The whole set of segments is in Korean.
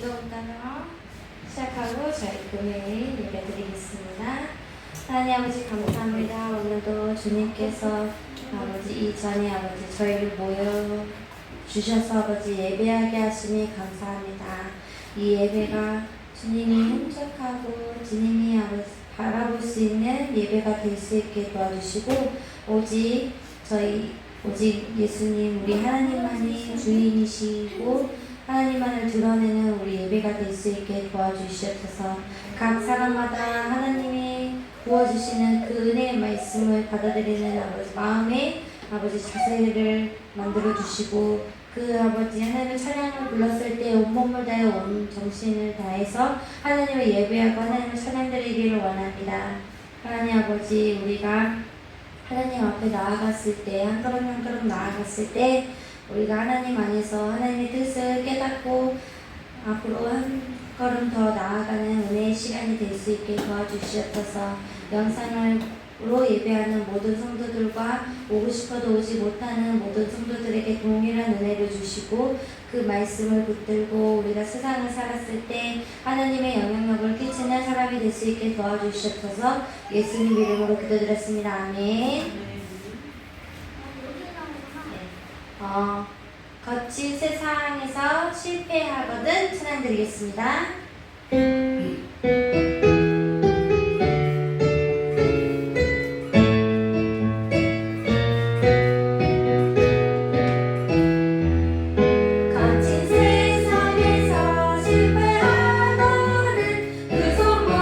기도부터 시작하고 저희 금요일 예배 드리겠습니다. 하나님 아버지 감사합니다. 오늘도 주님께서 아버지 이전에 아버지 저희를 모여 주셔서 아버지 예배하게 하시니 감사합니다. 이 예배가 주님이 흠적하고 주님이 아버지 바라볼 수 있는 예배가 될 수 있게 도와주시고 오직 예수님 우리 하나님만이 주인이시고 하나님만을 드러내는 우리 예배가 될 수 있게 도와주시옵소서. 각 사람마다 하나님이 부어주시는 그 은혜의 말씀을 받아들이는 아버지 마음에 아버지 자세를 만들어 주시고 그 아버지 하나님의 찬양을 불렀을 때 온몸을 다해 온 정신을 다해서 하나님을 예배하고 하나님을 찬양드리기를 원합니다. 하나님 아버지 우리가 하나님 앞에 나아갔을 때 한 걸음 한 걸음 나아갔을 때 우리가 하나님 안에서 하나님의 뜻을 깨닫고 앞으로 한 걸음 더 나아가는 은혜의 시간이 될 수 있게 도와주시옵소서. 영상으로 예배하는 모든 성도들과 오고 싶어도 오지 못하는 모든 성도들에게 동일한 은혜를 주시고 그 말씀을 붙들고 우리가 세상을 살았을 때 하나님의 영향력을 끼치는 사람이 될 수 있게 도와주시옵소서. 예수님 이름으로 기도드렸습니다. 아멘. 거친 세상에서 실패하거든 찬양드리겠습니다. 그 손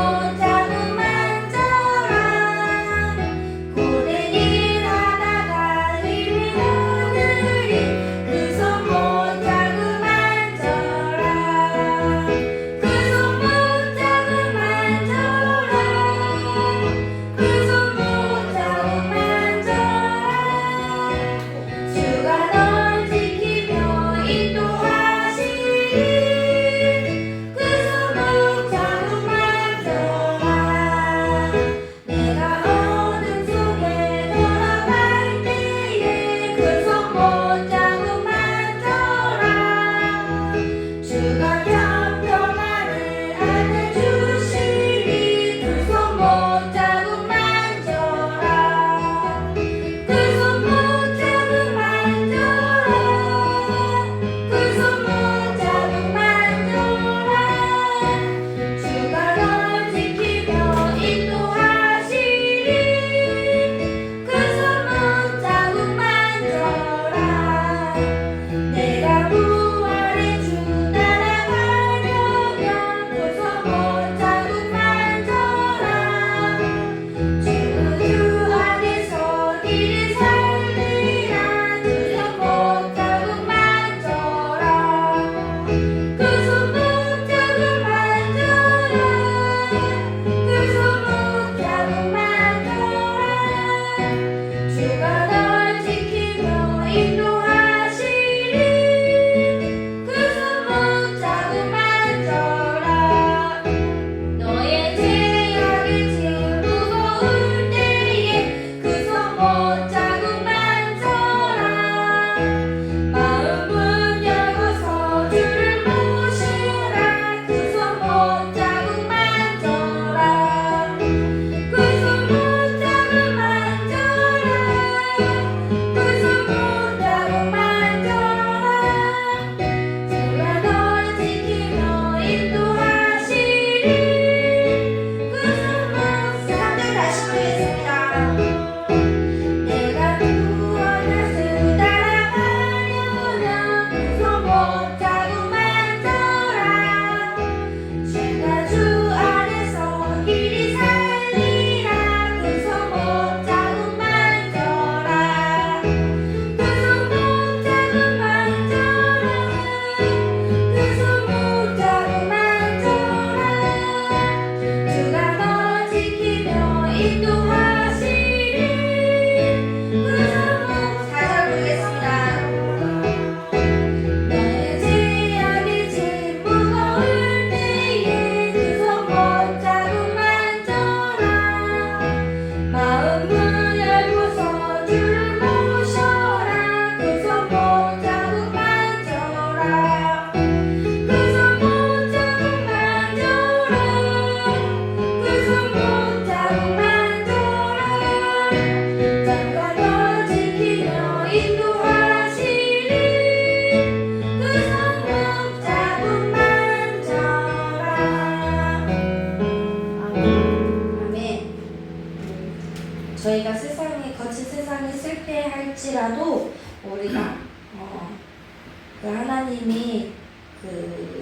그 하나님이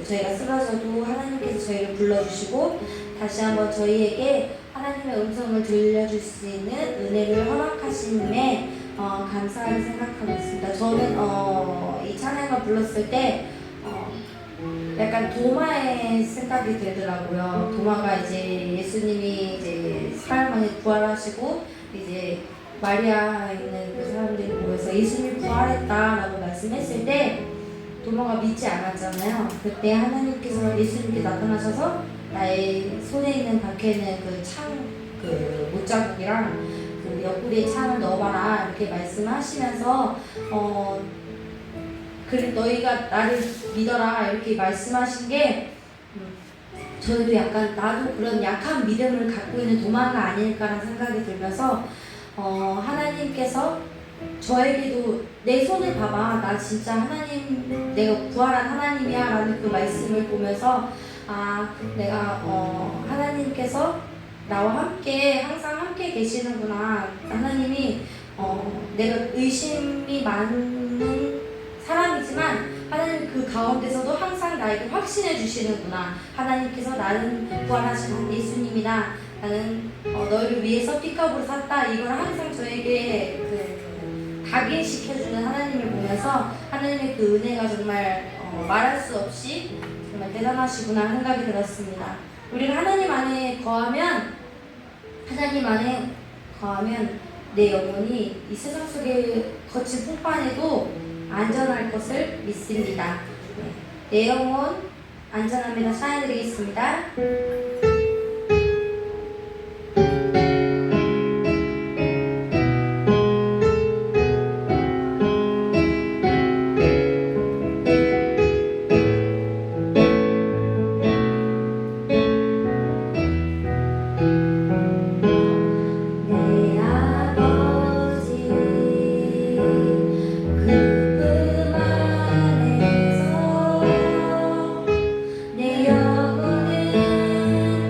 저희가 쓰러져도 하나님께서 저희를 불러주시고 다시 한번 저희에게 하나님의 음성을 들려줄 수 있는 은혜를 허락하심에 감사하게 생각하고 있습니다. 저는 이 찬양을 불렀을 때 약간 도마의 생각이 들더라고요. 도마가 이제 예수님이 이제 사흘 만에 부활하시고 이제 마리아 있는 그 사람들이 모여서 예수님이 부활했다라고 말씀했을 때 도마가 믿지 않았잖아요. 그때 하나님께서 예수님께 나타나셔서 나의 손에 있는 박혀있는 그 못자국이랑 그 옆구리에 창을 넣어봐라 이렇게 말씀하시면서 그래 너희가 나를 믿어라 이렇게 말씀하신 게 저희도 약간 나도 그런 약한 믿음을 갖고 있는 도마가 아닐까라는 생각이 들면서 하나님께서 저에게도 내 손을 봐봐 나 진짜 하나님 내가 부활한 하나님이야 라는 그 말씀을 보면서 내가 하나님께서 나와 함께 항상 함께 계시는구나 하나님이 내가 의심이 많은 사람이지만 하나님 그 가운데서도 항상 나에게 확신해 주시는구나 하나님께서 나는 부활하신 예수님이다 나는 너희를 위해서 핏값으로 샀다 이걸 항상 저에게 각인시켜주는 하나님을 보면서 하나님의 그 은혜가 정말 말할 수 없이 정말 대단하시구나 생각이 들었습니다. 우리가 하나님 안에 거하면 내 영혼이 이 세상 속에 거친 풍파에도 안전할 것을 믿습니다. 내 영혼 안전합니다. 찬양드리겠습니다. 내 영혼은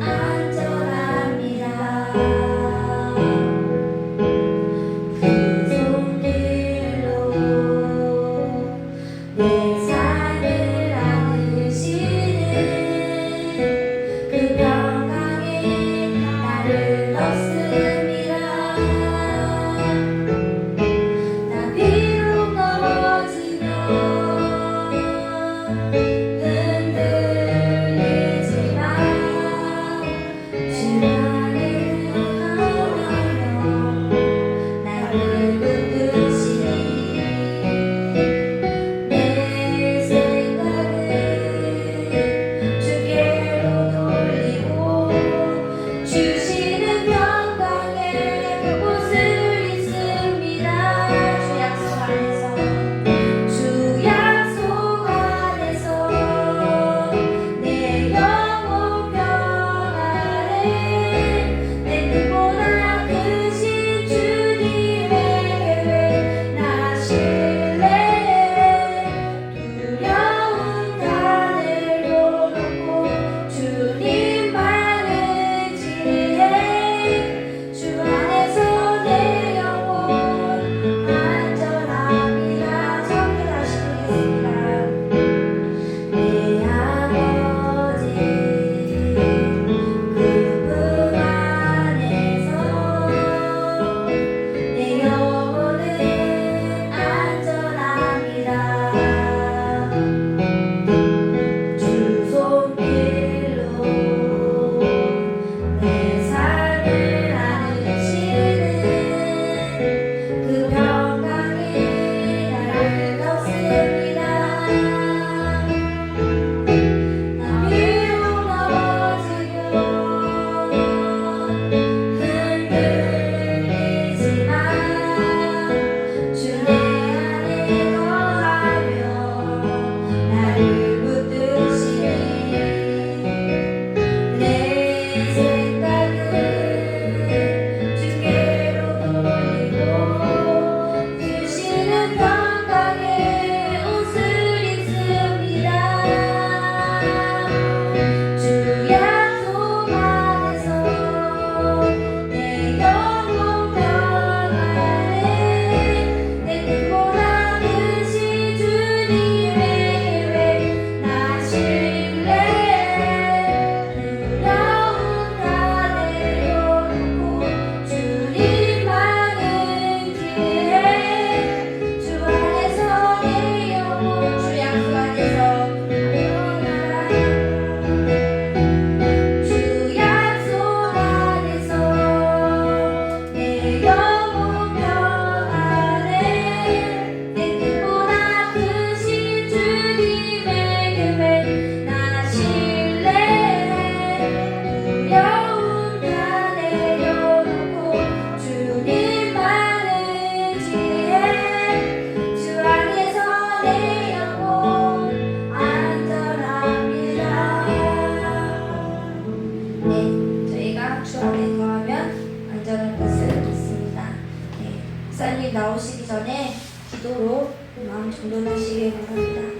주님 나오시기 전에 기도로 마음 정돈하시길 바랍니다.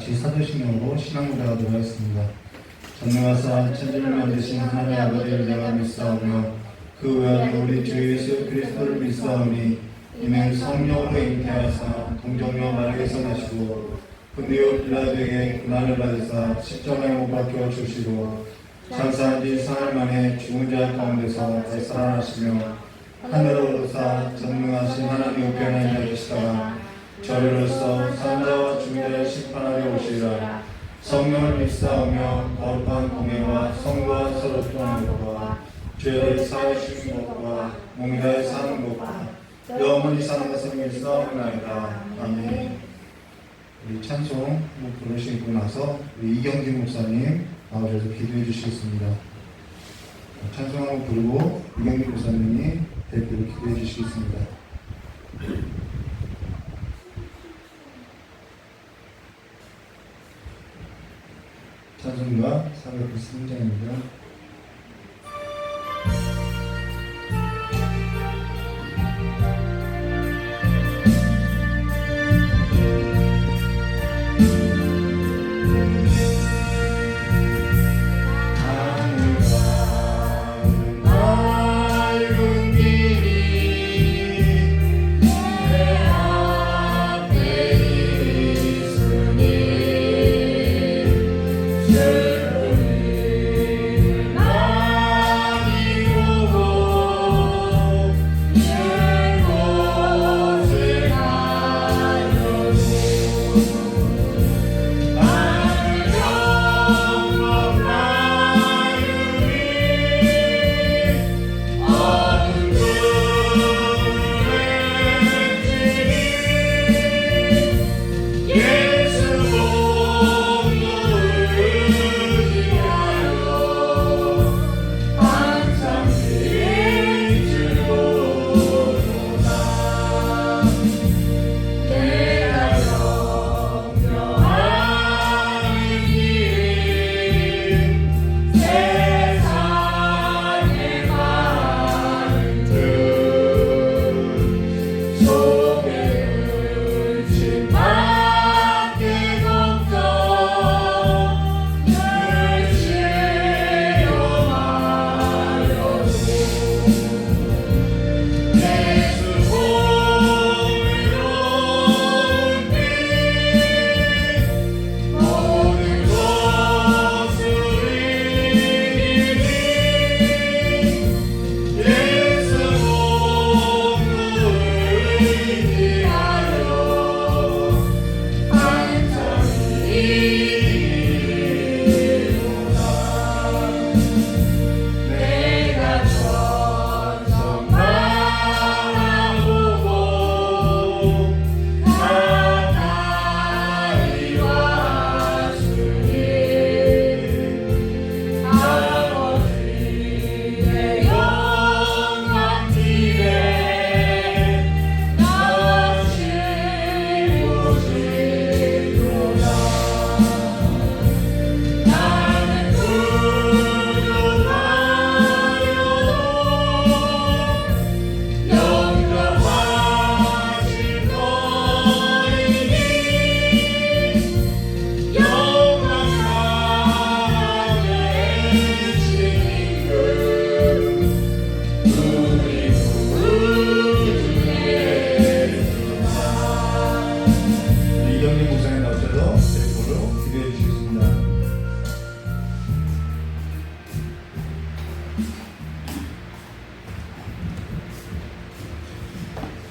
같이 사도신경으로 신앙고백하도록 하겠습니다. 전능하사 천지를 만드신 하나님 아버지를 내가 믿사오며 그 외아들 우리 주 예수 그리스도를 믿사오니 이는 성령으로 잉태하사 동정녀 마리아에서 나시고 본디오 빌라도에게 고난을 받으사 십자가에 못 박혀 주시고 장사한 지 사흘 만에 죽은 자 가운데서 살아나시며 하늘로 오르사 전능하신 하나님 우편에 앉으시다가 저리로서 산자와 죽은 자를 심판하려 오시리라. 성령을 믿사오며 거룩한 공예와 성도와 서로 통하는 것과 죄를 사하여 주신 것과 몸이다에 사는 것과 영원히 사는 것을 믿사옵나이다. 아멘. 우리 찬송 부르시고 나서 우리 이경진 목사님 나오셔서 기도해 주시겠습니다. 찬송 한번 부르고 이경진 목사님이 대표로 기도해 주시겠습니다. 찬송가 493장입니다.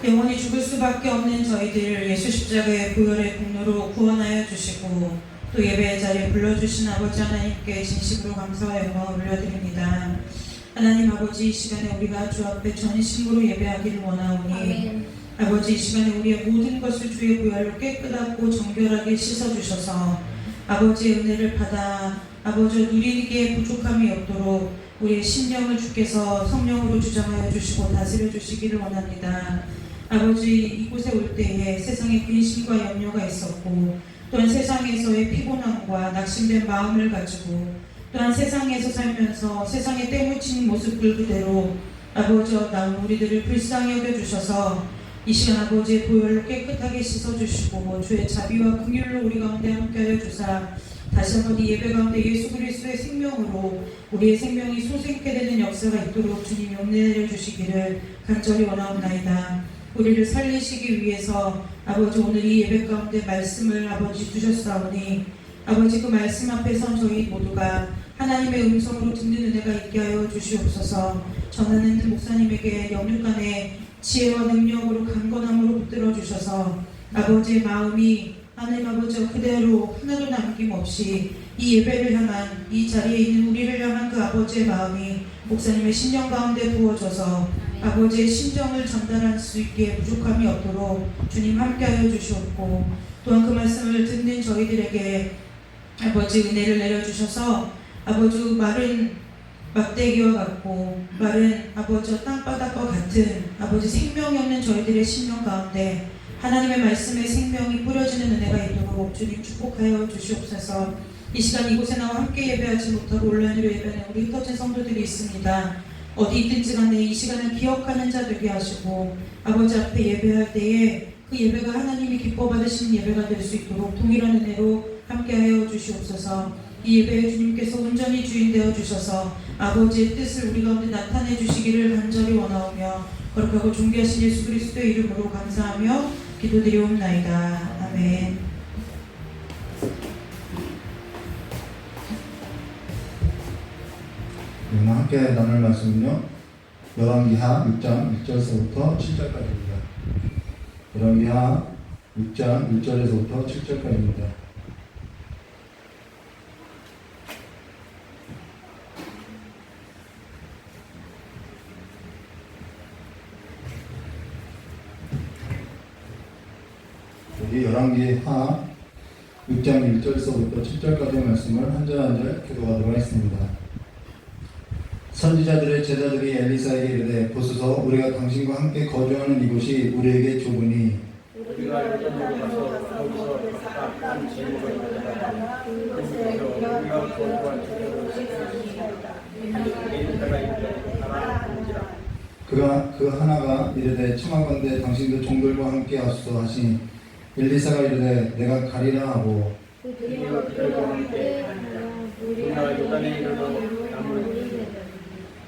영원히 죽을 수밖에 없는 저희들을 예수 십자가의 보혈의 공로로 구원하여 주시고 또 예배의 자리에 불러주신 아버지 하나님께 진심으로 감사와 영광을 올려드립니다. 하나님 아버지, 이 시간에 우리가 주 앞에 전심으로 예배하기를 원하오니 아멘. 아버지, 이 시간에 우리의 모든 것을 주의 보혈로 깨끗하고 정결하게 씻어주셔서 아버지의 은혜를 받아 아버지 누리기에 부족함이 없도록 우리의 심령을 주께서 성령으로 주장하여 주시고 다스려 주시기를 원합니다. 아버지, 이곳에 올 때에 세상에 근심과 염려가 있었고 또한 세상에서의 피곤함과 낙심된 마음을 가지고 또한 세상에서 살면서 세상에 때묻힌 모습들 그대로 아버지 나온 우리들을 불쌍히 여겨주셔서 이 시간 아버지의 보혈로 깨끗하게 씻어주시고 주의 자비와 긍휼로 우리 가운데 함께하여 주사 다시 한번 이 예배 가운데 예수 그리스도의 생명으로 우리의 생명이 솟게 되는 역사가 있도록 주님이 은혜 내려 주시기를 간절히 원하옵나이다. 우리를 살리시기 위해서 아버지 오늘 이 예배 가운데 말씀을 아버지 주셨사오니 아버지 그 말씀 앞에 선 저희 모두가 하나님의 음성으로 듣는 은혜가 있게 하여 주시옵소서. 전하는 목사님에게 영육간의 지혜와 능력으로 강건함으로 붙들어 주셔서 아버지의 마음이 하나님 아버지와 그대로 하나도 남김없이 이 예배를 향한 이 자리에 있는 우리를 향한 그 아버지의 마음이 목사님의 심령 가운데 부어져서 아버지의 심정을 전달할 수 있게 부족함이 없도록 주님 함께하여 주시옵고 또한 그 말씀을 듣는 저희들에게 아버지 은혜를 내려주셔서 아버지 마른 막대기와 같고 마른 아버지 땅바닥과 같은 아버지 생명이 없는 저희들의 심령 가운데 하나님의 말씀의 생명이 뿌려지는 은혜가 있도록 주님 축복하여 주시옵소서. 이 시간 이곳에 나와 함께 예배하지 못하고 온라인으로 예배하는 우리 흩어진 성도들이 있습니다. 어디 있든지 간에 이 시간을 기억하는 자 되게 하시고 아버지 앞에 예배할 때에 그 예배가 하나님이 기뻐 받으시는 예배가 될 수 있도록 동일한 은혜로 함께하여 주시옵소서. 이 예배에 주님께서 온전히 주인 되어 주셔서 아버지의 뜻을 우리 가운데 나타내 주시기를 간절히 원하오며 거룩하고 존귀하신 예수 그리스도의 이름으로 감사하며 기도드리옵나이다. 아멘. 오늘 함께 나눌 말씀은요, 열왕기하 6장 1절에서부터 7절까지입니다. 열왕기하 6장 1절에서부터 7절까지입니다. 여기 열왕기하 6장 1절에서부터 7절까지의 말씀을 한 절 한 절 교도하도록 하겠습니다. 선지자들의 제자들이 엘리사에게 이르되 보소서 우리가 당신과 함께 거주하는 이곳이 우리에게 좁으니 우리가 여전으로 가서 거기서 딱 제물을 가져다가 그곳에 우리가 거주한 채로 식사하리이다. 엘리사가 이르되 하나님이라. 그가 그 하나가 이르되 청하건대 당신도 종들과 함께 하소서 하시니 엘리사가 이르되 내가 가리라 하고 그리고 들어갈 때 우리가 요단에 이르러 나무를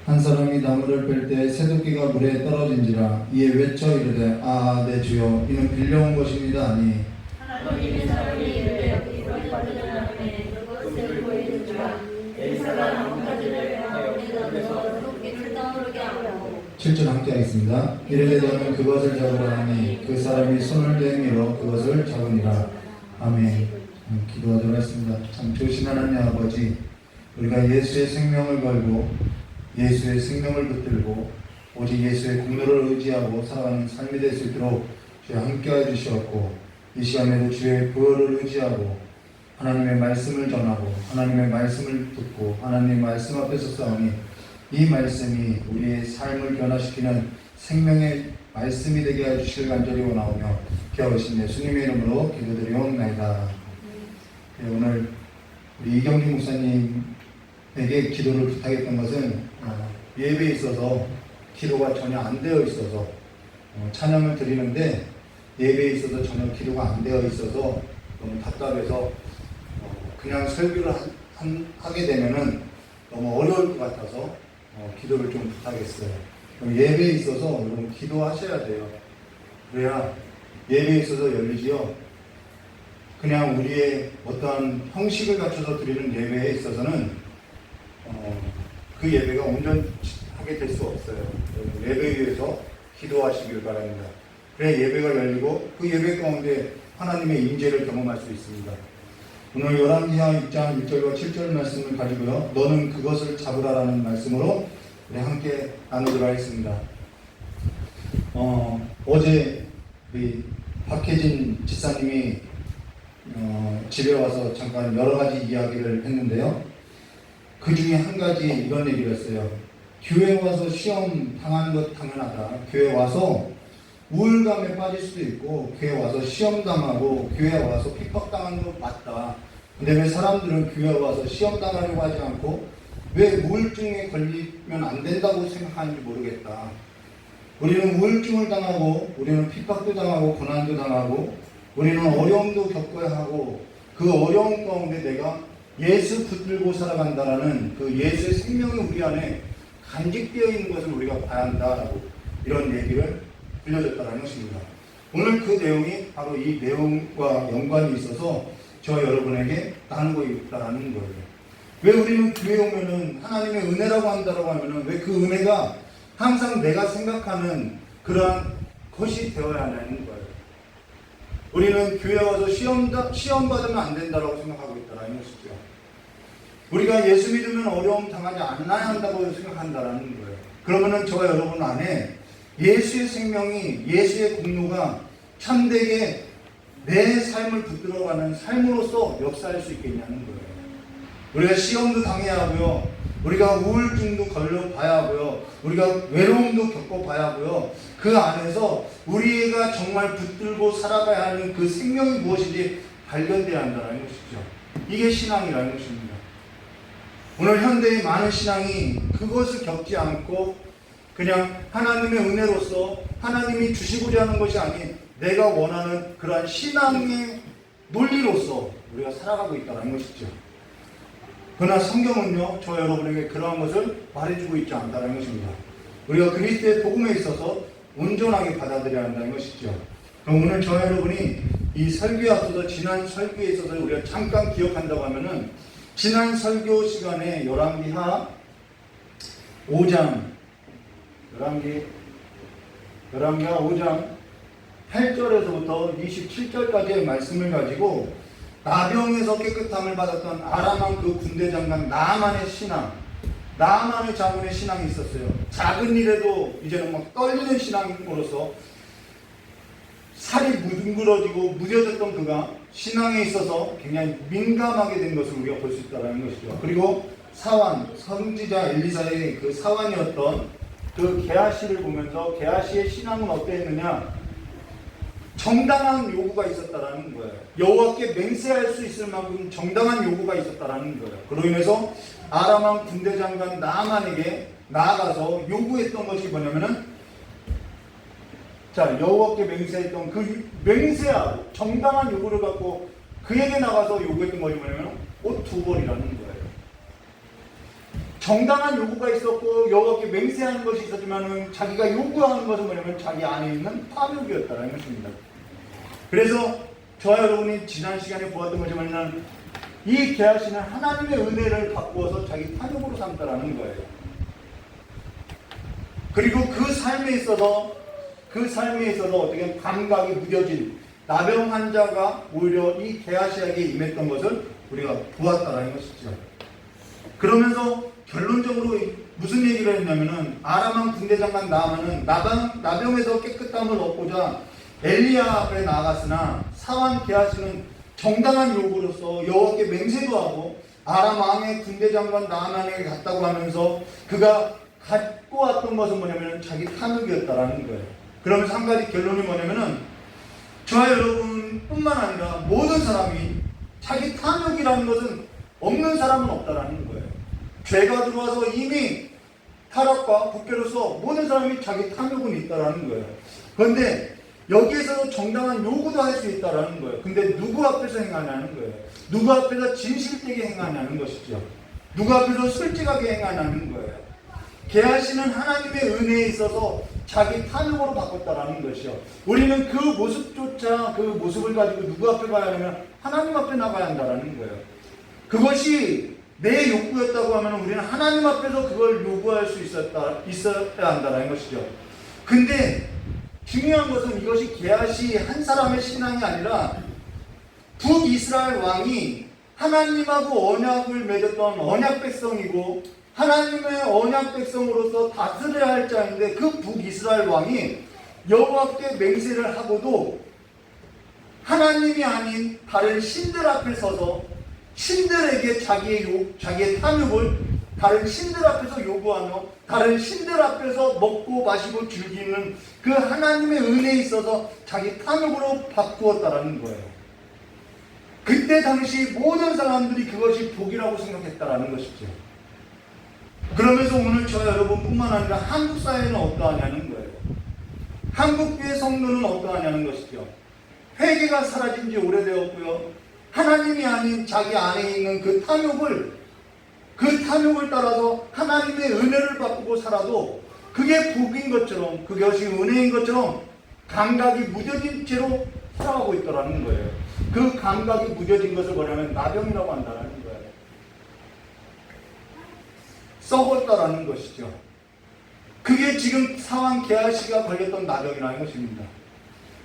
한 사람이 나무를 뺄 때 새도끼가 물에 떨어진지라 이에 외쳐 이르되 아 내 주여 이는 빌려온 것입니다 하니 하나님의 사람이 이르되 우리 받는 앞에 그것을 보이는지라 엘리사가 나뭇가지를 하여 그에서 높게 떠오르게 하고 7절 함께 하겠습니다. 이르되 너는 그것을 잡으라 하니 그 사람이 손을 내밀어 그것을 잡으니라. 아멘. 기도하도록 하겠습니다. 참 좋으신 하나님 아버지, 우리가 예수의 생명을 걸고 예수의 생명을 붙들고 오직 예수의 공로를 의지하고 살아가는 삶이 될 수 있도록 주여 함께해 주시었고 이 시간에도 주의 보혈을 의지하고 하나님의 말씀을 전하고 하나님의 말씀을 듣고 하나님의 말씀 앞에서 싸우니 이 말씀이 우리의 삶을 변화시키는 생명의 말씀이 되게 해주시길 간절히 원하오며 기하오신 예수님의 이름으로 기도드리옵나이다. 네, 오늘 우리 이경규 목사님에게 기도를 부탁했던 것은 예배에 있어서 기도가 전혀 안 되어 있어서 찬양을 드리는데 예배에 있어서 전혀 기도가 안 되어 있어서 너무 답답해서 그냥 설교를 하게 되면은 너무 어려울 것 같아서 기도를 좀 부탁했어요. 예배에 있어서 여러분 기도하셔야 돼요. 그래야 예배에 있어서 열리지요. 그냥 우리의 어떠한 형식을 갖춰서 드리는 예배에 있어서는 그 예배가 온전하게 될 수 없어요. 예배에 의해서 기도하시길 바랍니다. 그래야 예배가 열리고 그 예배 가운데 하나님의 임재를 경험할 수 있습니다. 오늘 열왕기하 6장 1절과 7절 말씀을 가지고요. 너는 그것을 잡으라라는 말씀으로 우리 함께 나누도록 하겠습니다. 어제 우리 박혜진 지사님이 집에 와서 잠깐 여러 가지 이야기를 했는데요. 그 중에 한 가지 이런 얘기를 했어요. 교회 와서 시험 당하는 것 당연하다. 교회 와서 우울감에 빠질 수도 있고, 교회 와서 시험 당하고, 교회 와서 핍박당하는 것 맞다. 근데 왜 사람들은 교회 와서 시험 당하려고 하지 않고 왜 우울증에 걸리면 안 된다고 생각하는지 모르겠다. 우리는 우울증을 당하고, 우리는 핍박도 당하고, 고난도 당하고, 우리는 어려움도 겪어야 하고, 그 어려움 가운데 내가 예수 붙들고 살아간다라는 그 예수의 생명이 우리 안에 간직되어 있는 것을 우리가 봐야 한다라고 이런 얘기를 들려줬다는 것입니다. 오늘 그 내용이 바로 이 내용과 연관이 있어서 저와 여러분에게 나누고 있다는 거예요. 왜 우리는 교회 오면은 하나님의 은혜라고 한다라고 하면은 왜 그 은혜가 항상 내가 생각하는 그러한 것이 되어야 하는 거예요. 우리는 교회 와서 시험 받으면 안 된다라고 생각하고 있다는 것이죠. 우리가 예수 믿으면 어려움 당하지 않아야 한다고 생각한다라는 거예요. 그러면은 저와 여러분 안에 예수의 생명이, 예수의 공로가 참되게 내 삶을 붙들어가는 삶으로서 역사할 수 있겠냐는 거예요. 우리가 시험도 당해야 하고요. 우리가 우울증도 걸려봐야 하고요. 우리가 외로움도 겪어봐야 하고요. 그 안에서 우리가 정말 붙들고 살아가야 하는 그 생명이 무엇인지 발견되어야 한다는 것이죠. 이게 신앙이라는 것입니다. 오늘 현대의 많은 신앙이 그것을 겪지 않고 그냥 하나님의 은혜로서 하나님이 주시고자 하는 것이 아닌 내가 원하는 그러한 신앙의 논리로서 우리가 살아가고 있다는 것이죠. 그러나 성경은요, 저 여러분에게 그러한 것을 말해주고 있지 않다는 것입니다. 우리가 그리스도의 복음에 있어서 온전하게 받아들여야 한다는 것이죠. 그럼 오늘 저 여러분이 이 설교에 앞서서 지난 설교에 있어서 우리가 잠깐 기억한다고 하면은 지난 설교 시간에 열왕기하 5장 열왕기하 5장 8절에서부터 27절까지의 말씀을 가지고 나병에서 깨끗함을 받았던 아람왕 그 군대 장관 나아만의 신앙, 나아만의 장군의 신앙이 있었어요. 작은 일에도 이제는 막 떨리는 신앙으로서 살이 뭉그러지고 무뎌졌던 그가 신앙에 있어서 굉장히 민감하게 된 것을 우리가 볼 수 있다는 것이죠. 그리고 사환, 선지자 엘리사의 그 사환이었던 그 게하시를 보면서 게하시의 신앙은 어땠느냐? 정당한 요구가 있었다라는 거예요. 여호와께 맹세할 수 있을 만큼 정당한 요구가 있었다라는 거예요. 그로 인해서 아람왕 군대 장관 나아만에게 나아가서 요구했던 것이 뭐냐면은 여호와께 맹세했던 그 맹세하고 정당한 요구를 갖고 그에게 나가서 요구했던 것이 뭐냐면 옷 2벌이라는 거예요. 정당한 요구가 있었고 여호와께 맹세하는 것이 있었지만은 자기가 요구하는 것은 뭐냐면 자기 안에 있는 탐욕이었다는 것입니다. 그래서 저와 여러분이 지난 시간에 보았던 것이지만 이 게하시는 하나님의 은혜를 바꾸어서 자기 탐욕으로 삼다라는 거예요. 그리고 그 삶에 있어서 어떻게 감각이 무뎌진 나병 환자가 오히려 이 게하시에게 임했던 것을 우리가 보았다라는 것이죠. 그러면서 결론적으로 무슨 얘기를 했냐면은 아람왕 군대 장관 나아만은 나병에서 깨끗함을 얻고자 엘리야 앞에 나아갔으나 사환 게하시는 정당한 요구로서 여호와께 맹세도 하고 아람 왕의 군대 장관 나아만에게 갔다고 하면서 그가 갖고 왔던 것은 뭐냐면 자기 탐욕이었다라는 거예요. 그러면서 한 가지 결론이 뭐냐면은 저와 여러분뿐만 아니라 모든 사람이 자기 탐욕이라는 것은 없는 사람은 없다라는 거예요. 죄가 들어와서 이미 타락과 부패로서 모든 사람이 자기 탐욕은 있다라는 거예요. 그런데 여기에서도 정당한 요구도 할 수 있다라는 거예요. 근데 누구 앞에서 행하냐는 거예요. 누구 앞에서 진실되게 행하냐는 것이죠. 누구 앞에서 솔직하게 행하냐는 거예요. 게하시는 하나님의 은혜에 있어서 자기 탐욕으로 바꿨다라는 것이요. 우리는 그 모습조차 그 모습을 가지고 누구 앞에 가야 하냐면 하나님 앞에 나가야 한다라는 거예요. 그것이 내 욕구였다고 하면 우리는 하나님 앞에서 그걸 요구할 수 있어야 한다라는 것이죠. 근데 중요한 것은 이것이 게하시 한 사람의 신앙이 아니라 북이스라엘 왕이 하나님하고 언약을 맺었던 언약 백성이고 하나님의 언약 백성으로서 다스려야 할 자인데 그 북이스라엘 왕이 여호와께 맹세를 하고도 하나님이 아닌 다른 신들 앞에 서서 신들에게 자기의 탐욕을 다른 신들 앞에서 요구하며 다른 신들 앞에서 먹고 마시고 즐기는 그 하나님의 은혜에 있어서 자기 탐욕으로 바꾸었다라는 거예요. 그때 당시 모든 사람들이 그것이 복이라고 생각했다라는 것이죠. 그러면서 오늘 저 여러분뿐만 아니라 한국 사회는 어떠하냐는 거예요. 한국교회 성도는 어떠하냐는 것이죠. 회개가 사라진 지 오래되었고요. 하나님이 아닌 자기 안에 있는 그 탐욕을 따라서 하나님의 은혜를 바꾸고 살아도 그게 복인 것처럼 그것이 은혜인 것처럼 감각이 무뎌진 채로 살아가고 있더라는 거예요. 그 감각이 무뎌진 것을 뭐냐면 나병이라고 한다는 거예요. 썩었다라는 것이죠. 그게 지금 상황 게하시가 걸렸던 나병이라는 것입니다.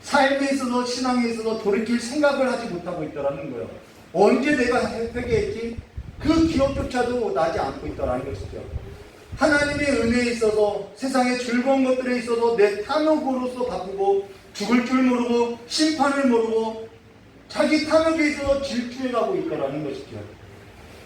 삶에 있어서 신앙에 있어서 돌이킬 생각을 하지 못하고 있다는 거예요. 언제 내가 회개했지? 그 기억조차도 나지 않고 있다는 것이죠. 하나님의 은혜에 있어서 세상의 즐거운 것들에 있어서 내 탐욕으로서 바꾸고 죽을 줄 모르고 심판을 모르고 자기 탐욕에 있어서 질주해가고 있다는 것이죠.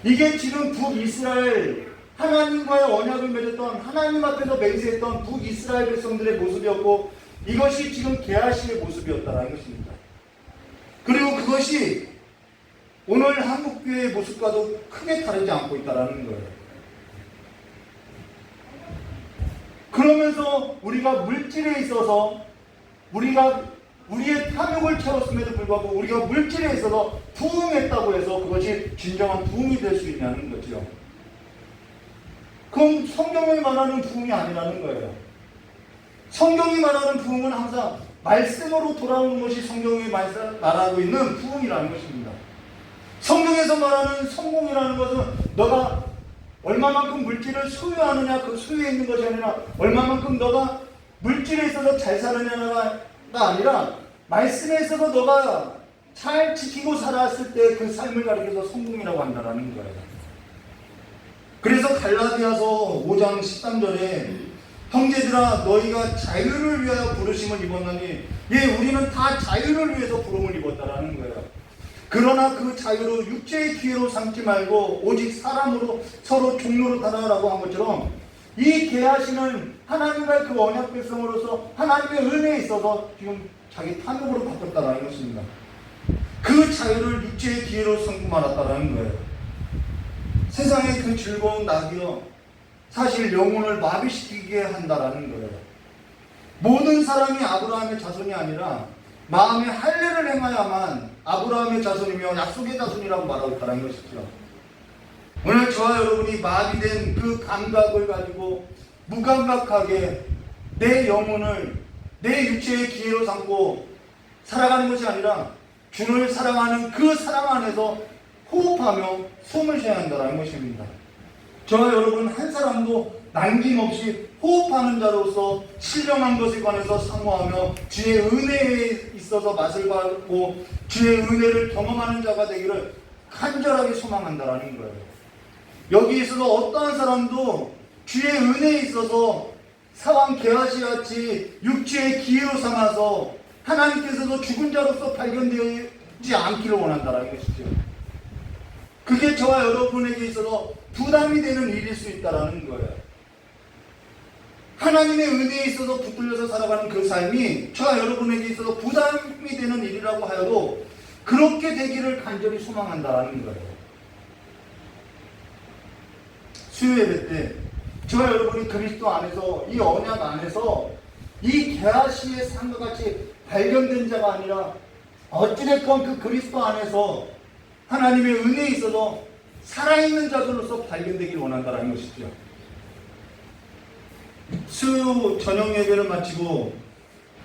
이게 지금 북이스라엘 하나님과의 언약을 맺었던 하나님 앞에서 맹세했던 북이스라엘 백성들의 모습이었고 이것이 지금 게하시의 모습이었다는 것입니다. 그리고 그것이 오늘 한국교회의 모습과도 크게 다르지 않고 있다는 거예요. 그러면서 우리가 물질에 있어서 우리의 탐욕을 채웠음에도 불구하고 우리가 물질에 있어서 부흥했다고 해서 그것이 진정한 부흥이 될 수 있냐는 거죠. 그럼 성경이 말하는 부흥이 아니라는 거예요. 성경이 말하는 부흥은 항상 말씀으로 돌아오는 것이 성경이 말하고 있는 부흥이라는 것입니다. 성경에서 말하는 성공이라는 것은 너가 얼마만큼 물질을 소유하느냐 그 소유에 있는 것이 아니라 얼마만큼 너가 물질에 있어서 잘 사느냐가 아니라 말씀에 있어서 너가 잘 지키고 살았을 때 그 삶을 가리켜서 성공이라고 한다는 거예요. 그래서 갈라디아서 5장 13절에 형제들아 너희가 자유를 위하여 부르심을 입었나니 예 우리는 다 자유를 위해서 부름을 입었다라는 거예요. 그러나 그 자유로 육체의 기회로 삼지 말고 오직 사람으로 서로 종로로 달아라고 한 것처럼 이 게하시는 하나님과의 그 언약 백성으로서 하나님의 은혜에 있어서 지금 자기 탐욕으로 바뀌었다라는 것입니다. 그 자유를 육체의 기회로 삼고 말았다라는 거예요. 세상의 그 즐거운 낙이요 사실 영혼을 마비시키게 한다라는 거예요. 모든 사람이 아브라함의 자손이 아니라 마음에 할례를 행하야만 아브라함의 자손이며 약속의 자손이라고 말하고 있다는 것이죠. 오늘 저와 여러분이 마비된 그 감각을 가지고 무감각하게 내 영혼을 내 육체의 기회로 삼고 살아가는 것이 아니라 주를 사랑하는 그 사랑 안에서 호흡하며 숨을 쉬어야 한다는 것입니다. 저와 여러분 한 사람도 남김없이 호흡하는 자로서 신령한 것에 관해서 사모하며 주의 은혜에 있어서 맛을 받고 주의 은혜를 경험하는 자가 되기를 간절하게 소망한다는 거예요. 여기 있어서 어떠한 사람도 주의 은혜에 있어서 사왕 게하시 같이 육체의 기회로 삼아서 하나님께서도 죽은 자로서 발견되지 않기를 원한다는 것이죠. 그게 저와 여러분에게 있어서 부담이 되는 일일 수 있다는 거예요. 하나님의 은혜에 있어서 붙들려서 살아가는 그 삶이 저와 여러분에게 있어서 부담이 되는 일이라고 하여도 그렇게 되기를 간절히 소망한다는 거예요. 수요예배 때 저와 여러분이 그리스도 안에서 이 언약 안에서 이 게하시의 삶과 같이 발견된 자가 아니라 어찌됐건 그 그리스도 안에서 하나님의 은혜에 있어서 살아있는 자들로서 발견되길 원한다는 것이죠. 수요 저녁 예배를 마치고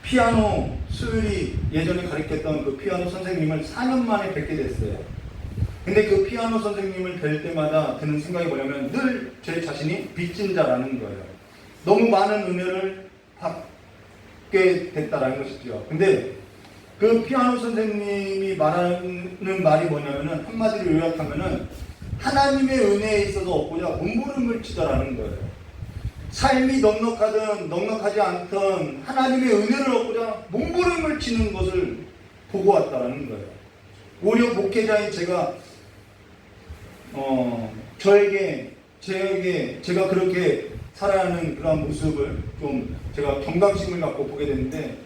피아노 수요일이 예전에 가르쳤던 그 피아노 선생님을 4년 만에 뵙게 됐어요. 근데 그 피아노 선생님을 뵐 때마다 드는 생각이 뭐냐면 늘 제 자신이 빚진 자라는 거예요. 너무 많은 은혜를 받게 됐다라는 것이죠. 근데 그 피아노 선생님이 말하는 말이 뭐냐면은, 한마디로 요약하면은 하나님의 은혜에 있어서 얻고자 몸부림을 치더라는 거예요. 삶이 넉넉하든 넉넉하지 않든 하나님의 은혜를 얻고자 몸부림을 치는 것을 보고 왔다라는 거예요. 오히려 목회자인 제가 제가 그렇게 살아가는 그런 모습을 좀 제가 경각심을 갖고 보게 됐는데,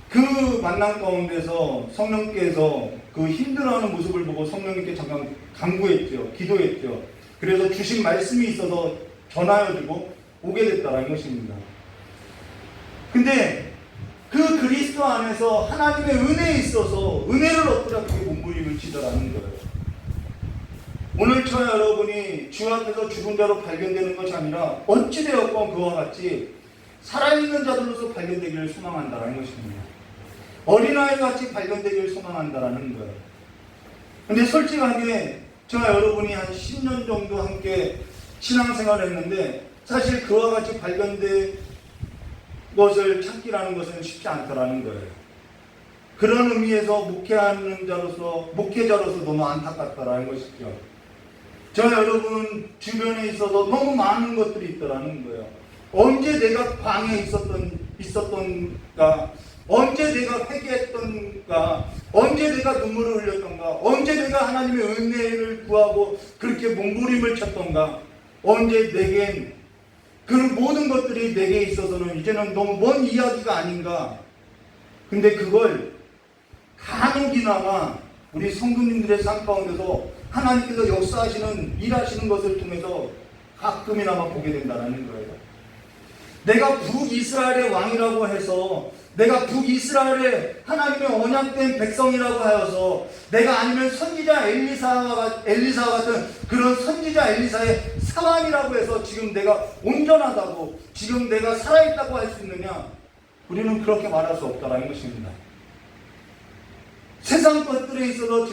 그 만남 가운데서 성령께서 그 힘들어하는 모습을 보고 성령님께 잠깐 간구했죠. 기도했죠. 그래서 주신 말씀이 있어서 전하여주고 오게 됐다는 것입니다. 근데 그 그리스도 안에서 하나님의 은혜에 있어서 은혜를 얻고자 그게 몸부림을 치더라는 거예요. 오늘 저와 여러분이 주 앞에서 죽은 자로 발견되는 것이 아니라 어찌되었건 그와 같이 살아있는 자들로서 발견되기를 소망한다는 것입니다. 어린아이같이 발견되기를 소망한다는 거예요. 근데 솔직하게 저와 여러분이 한 10년 정도 함께 신앙생활을 했는데, 사실 그와 같이 발견된 것을 찾기라는 것은 쉽지 않더라는 거예요. 그런 의미에서 목회자로서 너무 안타깝다라는 것이죠. 저와 여러분 주변에 있어서 너무 많은 것들이 있더라는 거예요. 언제 내가 방에 있었던가, 언제 내가 회개했던가, 언제 내가 눈물을 흘렸던가, 언제 내가 하나님의 은혜를 구하고 그렇게 몸부림을 쳤던가, 언제 내겐 그 모든 것들이 내게 있어서는 이제는 너무 먼 이야기가 아닌가. 근데 그걸 간혹이나마 우리 성도님들의 삶 가운데서 하나님께서 역사하시는, 일하시는 것을 통해서 가끔이나마 보게 된다는 거예요. 내가 북이스라엘의 왕이라고 해서, 내가 북이스라엘의 하나님의 언약된 백성이라고 하여서, 내가 아니면 선지자 엘리사와 같은 그런 선지자 엘리사의 사환이라고 해서 지금 내가 온전하다고, 지금 내가 살아있다고 할 수 있느냐? 우리는 그렇게 말할 수 없다는 것입니다. 세상 것들에 있어서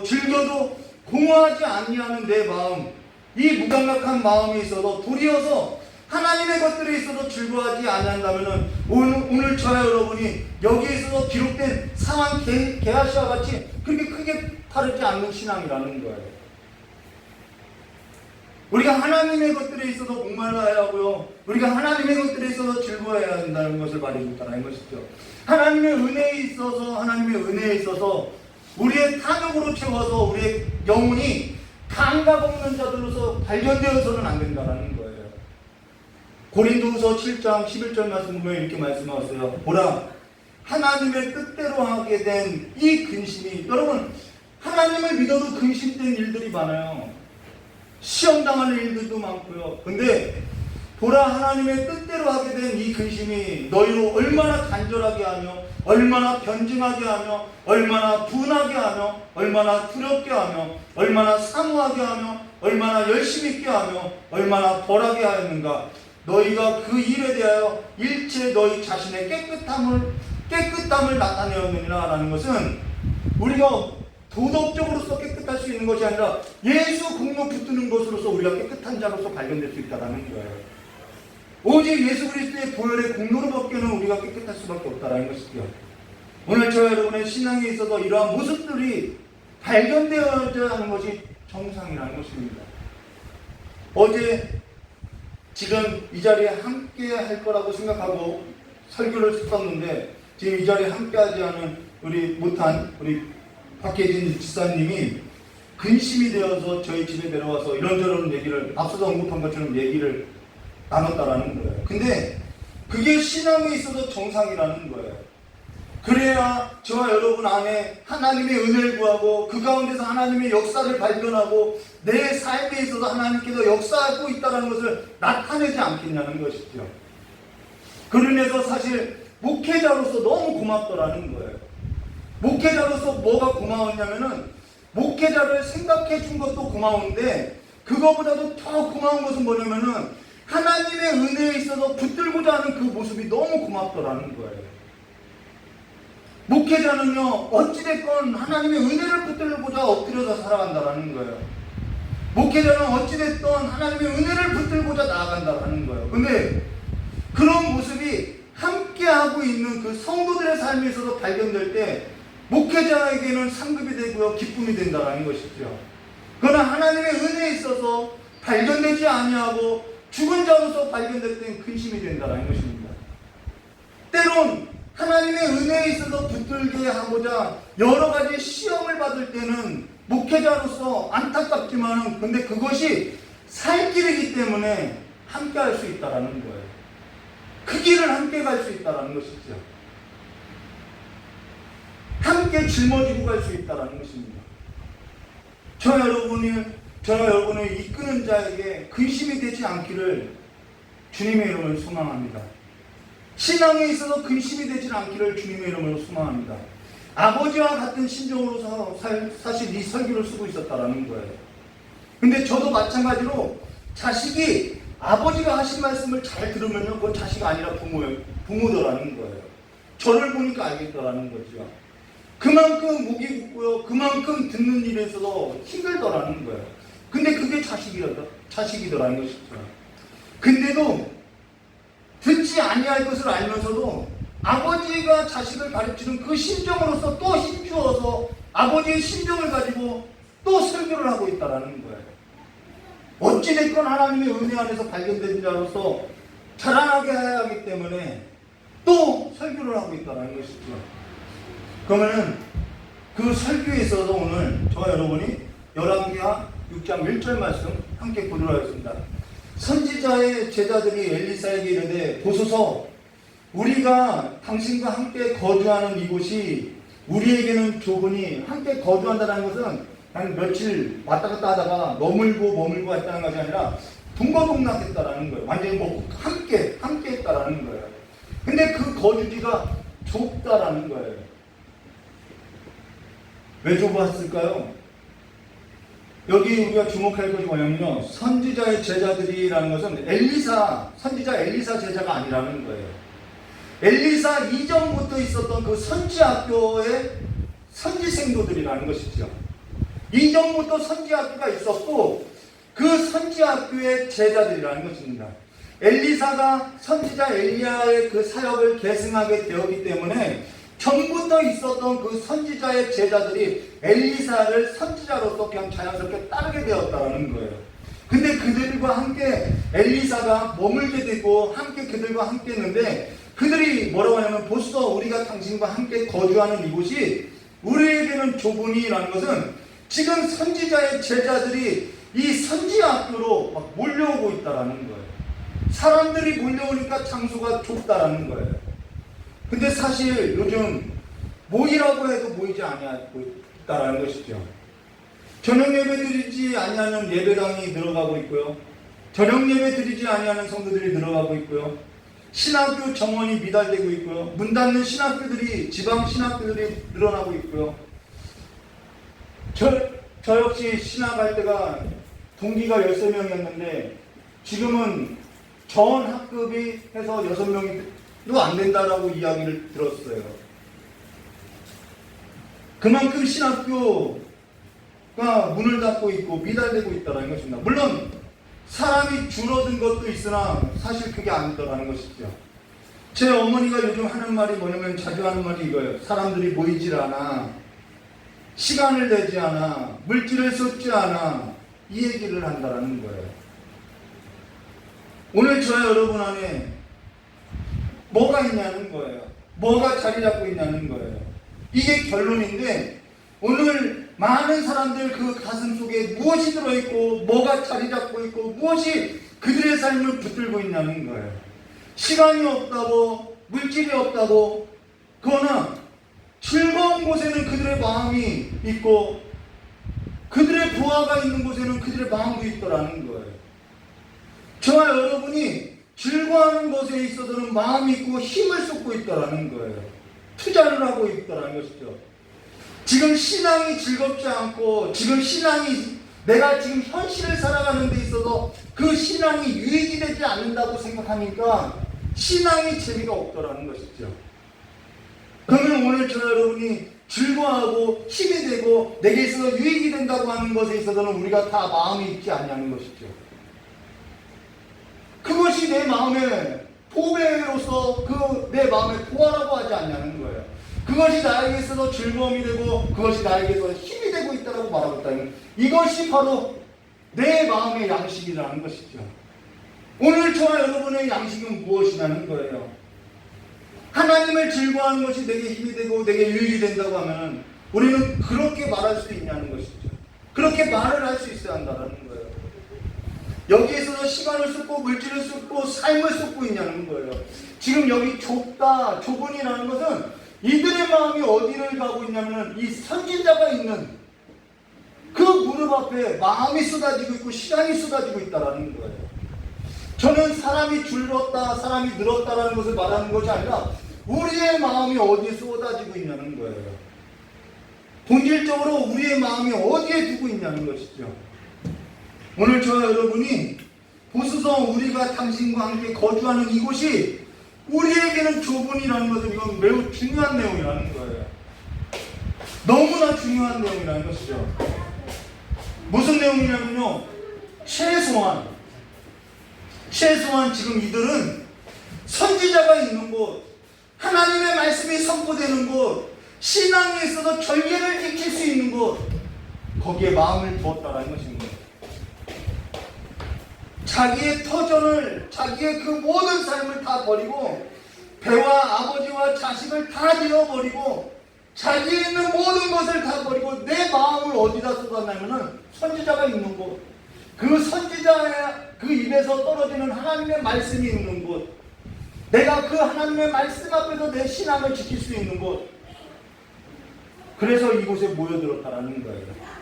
즐겨도 공허하지 아니하는 내 마음, 이 무감각한 마음이 있어도 도리어서 하나님의 것들에 있어서 즐거워하지 아니한다면 오늘 저와 여러분이 여기에 있어서 기록된 상한 게하시와 같이 그렇게 크게 다르지 않는 신앙이라는 거예요. 우리가 하나님의 것들에 있어서 목말라야 하고요, 우리가 하나님의 것들에 있어서 즐거워해야 한다는 것을 말해줬다는 것이죠. 하나님의 은혜에 있어서 우리의 탐욕으로 채워서 우리의 영혼이 감각 없는 자들로서 발견되어서는 안 된다는 거예요. 고린도후서 7장 11절 말씀 보면 이렇게 말씀하셨어요. 보라, 하나님의 뜻대로 하게 된 이 근심이, 여러분 하나님을 믿어도 근심된 일들이 많아요. 시험당하는 일들도 많고요. 근데 보라, 하나님의 뜻대로 하게 된 이 근심이 너희로 얼마나 간절하게 하며, 얼마나 변증하게 하며, 얼마나 분하게 하며, 얼마나 두렵게 하며, 얼마나 사모하게 하며, 얼마나 열심히 있게 하며, 얼마나 벌하게 하였는가. 너희가 그 일에 대하여 일체 너희 자신의 깨끗함을 나타내었느니라. 라는 것은 우리가 도덕적으로서 깨끗할 수 있는 것이 아니라 예수 공로 붙드는 것으로서 우리가 깨끗한 자로서 발견될 수 있다는 거예요. 오직 예수 그리스도의 보혈의 공로로밖에는 우리가 깨끗할 수밖에 없다는 것이죠. 오늘 저와 여러분의 신앙에 있어서 이러한 모습들이 발견되어야 하는 것이 정상이라는 것입니다. 어제 지금 이 자리에 함께 할 거라고 생각하고 설교를 했었는데, 지금 이 자리에 함께 하지 않은 우리 박혜진 집사님이 근심이 되어서 저희 집에 내려와서 이런저런 얘기를, 앞서서 언급한 것처럼 얘기를 나눴다라는 거예요. 근데 그게 신앙에 있어서 정상이라는 거예요. 그래야 저와 여러분 안에 하나님의 은혜를 구하고 그 가운데서 하나님의 역사를 발견하고 내 삶에 있어서 하나님께서 역사하고 있다는 것을 나타내지 않겠냐는 것이죠. 그러면서 사실 목회자로서 너무 고맙더라는 거예요. 목회자로서 뭐가 고마웠냐면은, 목회자를 생각해 준 것도 고마운데 그거보다도 더 고마운 것은 뭐냐면은 하나님의 은혜에 있어서 붙들고자 하는 그 모습이 너무 고맙더라는 거예요. 목회자는요, 어찌됐건 하나님의 은혜를 붙들고자 엎드려서 살아간다라는 거예요. 목회자는 어찌됐건 하나님의 은혜를 붙들고자 나아간다라는 거예요. 근데 그런 모습이 함께하고 있는 그 성도들의 삶에서도 발견될 때 목회자에게는 상급이 되고요, 기쁨이 된다는 것이죠. 그러나 하나님의 은혜에 있어서 발견되지 아니하고 죽은 자로서 발견될 땐 근심이 된다는 것입니다. 때론 하나님의 은혜에 있어서 붙들게 하고자 여러 가지 시험을 받을 때는 목회자로서 안타깝지만 근데 그것이 살 길이기 때문에 함께 할 수 있다는 거예요. 그 길을 함께 갈 수 있다는 것이죠. 함께 짊어지고 갈 수 있다는 것입니다. 저와 여러분을 이끄는 자에게 근심이 되지 않기를 주님의 이름으로 소망합니다. 신앙에 있어서 근심이 되지 않기를 주님의 이름으로 소망합니다. 아버지와 같은 심정으로 사실 이 설교를 쓰고 있었다는 거예요. 근데 저도 마찬가지로 자식이 아버지가 하신 말씀을 잘 들으면요, 그건 자식이 아니라 부모더라는 거예요. 저를 보니까 알겠더라는 거죠. 그만큼 목이 굳고요, 그만큼 듣는 일에 있어서 힘들더라는 거예요. 근데 그게 자식이더라는 것이죠. 근데도 듣지 아니할 것을 알면서도 아버지가 자식을 가르치는 그 심정으로서 또 힘주어서 아버지의 심정을 가지고 또 설교를 하고 있다는 거예요. 어찌됐건 하나님의 은혜 안에서 발견된 자로서 자라나게 해야 하기 때문에 또 설교를 하고 있다는 것이죠. 그러면은 그 설교에 있어서 오늘 저와 여러분이 열왕기하 6장 1절 말씀 함께 보도록 하겠습니다. 선지자의 제자들이 엘리사에게 이르되 보소서, 우리가 당신과 함께 거주하는 이곳이 우리에게는 좁으니, 함께 거주한다는 것은 한 며칠 왔다 갔다 하다가 머물고 했다는 것이 아니라 동거동락했다라는 거예요. 완전히 함께 했다라는 거예요. 근데 그 거주지가 좁다라는 거예요. 왜 좁았을까요? 여기 우리가 주목할 것이 뭐냐면요, 선지자의 제자들이라는 것은 선지자 엘리사 제자가 아니라는 거예요. 엘리사 이전부터 있었던 그 선지학교의 선지생도들이라는 것이죠. 이전부터 선지학교가 있었고 그 선지학교의 제자들이라는 것입니다. 엘리사가 선지자 엘리야의 그 사역을 계승하게 되었기 때문에 전부터 있었던 그 선지자의 제자들이 엘리사를 선지자로서 그냥 자연스럽게 따르게 되었다는 거예요. 근데 그들과 함께 엘리사가 머물게 되고 함께 그들과 함께 했는데 그들이 뭐라고 하냐면 보소서, 우리가 당신과 함께 거주하는 이곳이 우리에게는 좁으니라는 것은 지금 선지자의 제자들이 이 선지학교로 막 몰려오고 있다라는 거예요. 사람들이 몰려오니까 장소가 좁다라는 거예요. 근데 사실 요즘 모이라고 해도 모이지 아니하고 있다라는 것이죠. 저녁 예배 드리지 아니하는 예배당이 늘어가고 있고요. 저녁 예배 드리지 아니하는 성도들이 늘어가고 있고요. 신학교 정원이 미달되고 있고요. 문 닫는 신학교들이, 지방 신학교들이 늘어나고 있고요. 저 역시 신학할 때가 동기가 13명이었는데 지금은 전 학급이 해서 6명도 안 된다라고 이야기를 들었어요. 그만큼 신학교가 문을 닫고 있고 미달되고 있다는 것입니다. 물론 사람이 줄어든 것도 있으나 사실 그게 아니더라는 것이죠. 제 어머니가 요즘 하는 말이 뭐냐면, 자주 하는 말이 이거예요. 사람들이 모이질 않아, 시간을 내지 않아, 물질을 쏟지 않아, 이 얘기를 한다는 거예요. 오늘 저와 여러분 안에 뭐가 있냐는 거예요. 뭐가 자리 잡고 있냐는 거예요. 이게 결론인데 오늘 많은 사람들 그 가슴 속에 무엇이 들어있고 뭐가 자리 잡고 있고 무엇이 그들의 삶을 붙들고 있냐는 거예요. 시간이 없다고, 물질이 없다고, 그러나 즐거운 곳에는 그들의 마음이 있고 그들의 부하가 있는 곳에는 그들의 마음도 있더라는 거예요. 저와 여러분이 즐거워하는 것에 있어서는 마음이 있고 힘을 쏟고 있더라는 거예요. 투자를 하고 있더라는 것이죠. 지금 신앙이 즐겁지 않고 내가 지금 현실을 살아가는 데 있어서 그 신앙이 유익이 되지 않는다고 생각하니까 신앙이 재미가 없더라는 것이죠. 그러면 오늘 저와 여러분이 즐거워하고 힘이 되고 내게 있어서 유익이 된다고 하는 것에 있어서는 우리가 다 마음이 있지 않냐는 것이죠. 그것이 내 마음에 보배로서 그 내 마음에 보아라고 하지 않냐는 거예요. 그것이 나에게 있어서 즐거움이 되고 그것이 나에게 있어서 힘이 되고 있다라고 말하고 있다는, 이것이 바로 내 마음의 양식이라는 것이죠. 오늘 저와 여러분의 양식은 무엇이냐는 거예요. 하나님을 즐거워하는 것이 내게 힘이 되고 내게 유익이 된다고 하면 우리는 그렇게 말할 수 있냐는 것이죠. 그렇게 말을 할 수 있어야 한다는 거예요. 여기에 있어서 시간을 쏟고 물질을 쏟고 삶을 쏟고 있냐는 거예요. 지금 여기 좁다, 좁은이라는 것은 이들의 마음이 어디를 가고 있냐면 이 선지자가 있는 그 무릎 앞에 마음이 쏟아지고 있고 시간이 쏟아지고 있다는 거예요. 저는 사람이 줄었다, 사람이 늘었다라는 것을 말하는 것이 아니라 우리의 마음이 어디에 쏟아지고 있냐는 거예요. 본질적으로 우리의 마음이 어디에 두고 있냐는 것이죠. 오늘 저와 여러분이 보소서 우리가 당신과 함께 거주하는 이곳이 우리에게는 좁은이라는 것은 이건 매우 중요한 내용이라는 거예요. 너무나 중요한 내용이라는 것이죠. 무슨 내용이냐면요, 최소한 지금 이들은 선지자가 있는 곳, 하나님의 말씀이 선포되는 곳, 신앙에 있어서 절개를 지킬 수 있는 곳, 거기에 마음을 두었다라는 것입니다. 자기의 터전을, 자기의 그 모든 삶을 다 버리고 배와 아버지와 자식을 다 잃어버리고 자기에 있는 모든 것을 다 버리고 내 마음을 어디다 쏟았냐면은 선지자가 있는 곳, 그 선지자의 그 입에서 떨어지는 하나님의 말씀이 있는 곳, 내가 그 하나님의 말씀 앞에서 내 신앙을 지킬 수 있는 곳, 그래서 이곳에 모여들었다라는 거예요.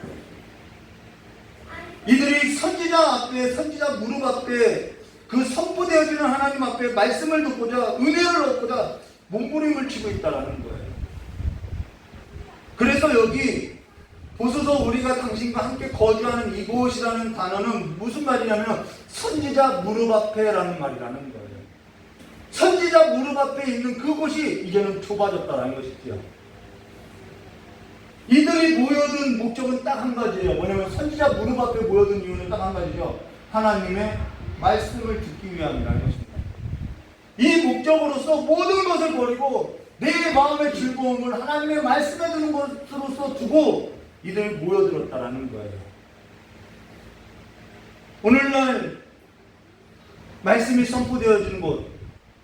이들이 선지자 앞에, 선지자 무릎 앞에 그 선포되어지는 하나님 앞에 말씀을 듣고자, 은혜를 얻고자 몸부림을 치고 있다라는 거예요. 그래서 여기 보소서 우리가 당신과 함께 거주하는 이곳이라는 단어는 무슨 말이냐면 선지자 무릎 앞에라는 말이라는 거예요. 선지자 무릎 앞에 있는 그곳이 이제는 좁아졌다라는 것이죠. 이들이 모여든 목적은 딱 한 가지예요. 뭐냐면 선지자 무릎 앞에 모여든 이유는 딱 한 가지죠. 하나님의 말씀을 듣기 위함이라는 것입니다. 이 목적으로서 모든 것을 버리고 내 마음의 즐거움을 하나님의 말씀에 두는 것으로서 두고 이들 모여들었다라는 거예요. 오늘날 말씀이 선포되어지는 곳,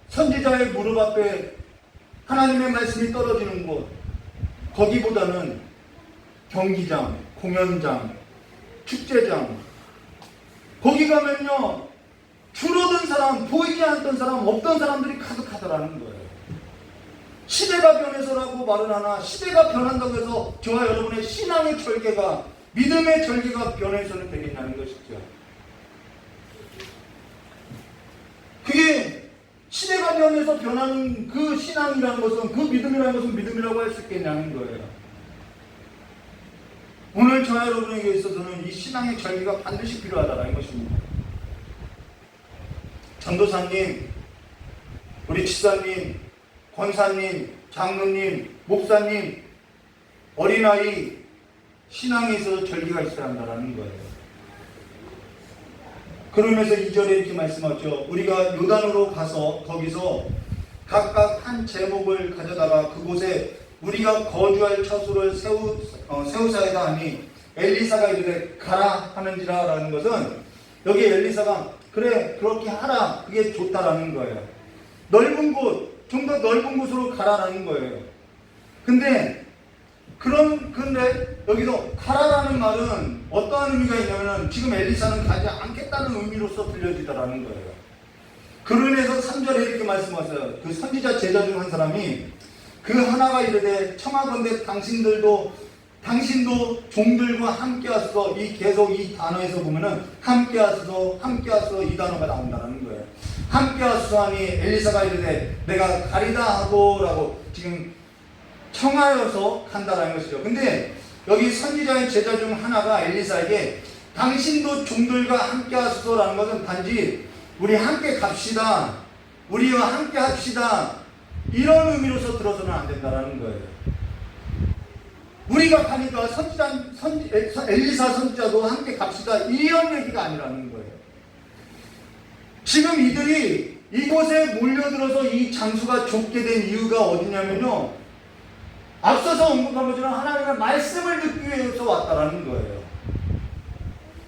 선지자의 무릎 앞에 하나님의 말씀이 떨어지는 곳, 거기보다는 경기장, 공연장, 축제장, 거기 가면요 줄어든 사람, 보이지 않던 사람, 없던 사람들이 가득하더라는 거예요. 시대가 변해서라고 말을 하나, 시대가 변한다고 해서 저와 여러분의 신앙의 절개가, 믿음의 절개가 변해서는 되겠냐는 것이죠. 그게 시대가 변해서 변하는 그 신앙이라는 것은, 그 믿음이라는 것은 믿음이라고 할 수 있겠냐는 거예요. 오늘 저와 여러분에게 있어서는 이 신앙의 절개가 반드시 필요하다는 것입니다. 전도사님, 우리 지사님, 권사님, 장로님, 목사님, 어린아이, 신앙에 있어서 절개가 있어야 한다는 거예요. 그러면서 2절에 이렇게 말씀하죠. 우리가 요단으로 가서 거기서 각각 한 제목을 가져다가 그곳에 우리가 거주할 처소를 세우사이다 하니 엘리사가 이르되 가라 하는지라 라는 것은, 여기 엘리사가 그래 그렇게 하라, 그게 좋다라는 거예요. 넓은 곳, 좀 더 넓은 곳으로 가라라는 거예요. 근데 여기서 가라라는 말은 어떠한 의미가 있냐면 지금 엘리사는 가지 않겠다는 의미로서 들려지다라는 거예요. 그러면서 3절에 이렇게 말씀하세요. 그 선지자 제자 중 한 사람이 그 하나가 이르되 청하건대 당신도 종들과 함께 하소서. 계속 이 단어에서 보면은 함께 하소서 이 단어가 나온다는 거예요. 함께 하소서 하니 엘리사가 이르되 내가 가리다 하고 라고 지금 청하여서 간다라는 것이죠. 근데 여기 선지자의 제자 중 하나가 엘리사에게 당신도 종들과 함께 하소서라는 것은 단지 우리 함께 갑시다, 우리와 함께 합시다, 이런 의미로서 들어서는 안 된다라는 거예요. 우리가 가니까 엘리사 선지자도 함께 갑시다, 이런 얘기가 아니라는 거예요. 지금 이들이 이곳에 몰려들어서 이 장수가 좁게 된 이유가 어디냐면요, 앞서서 언급한 것처럼 하나님의 말씀을 듣기 위해서 왔다라는 거예요.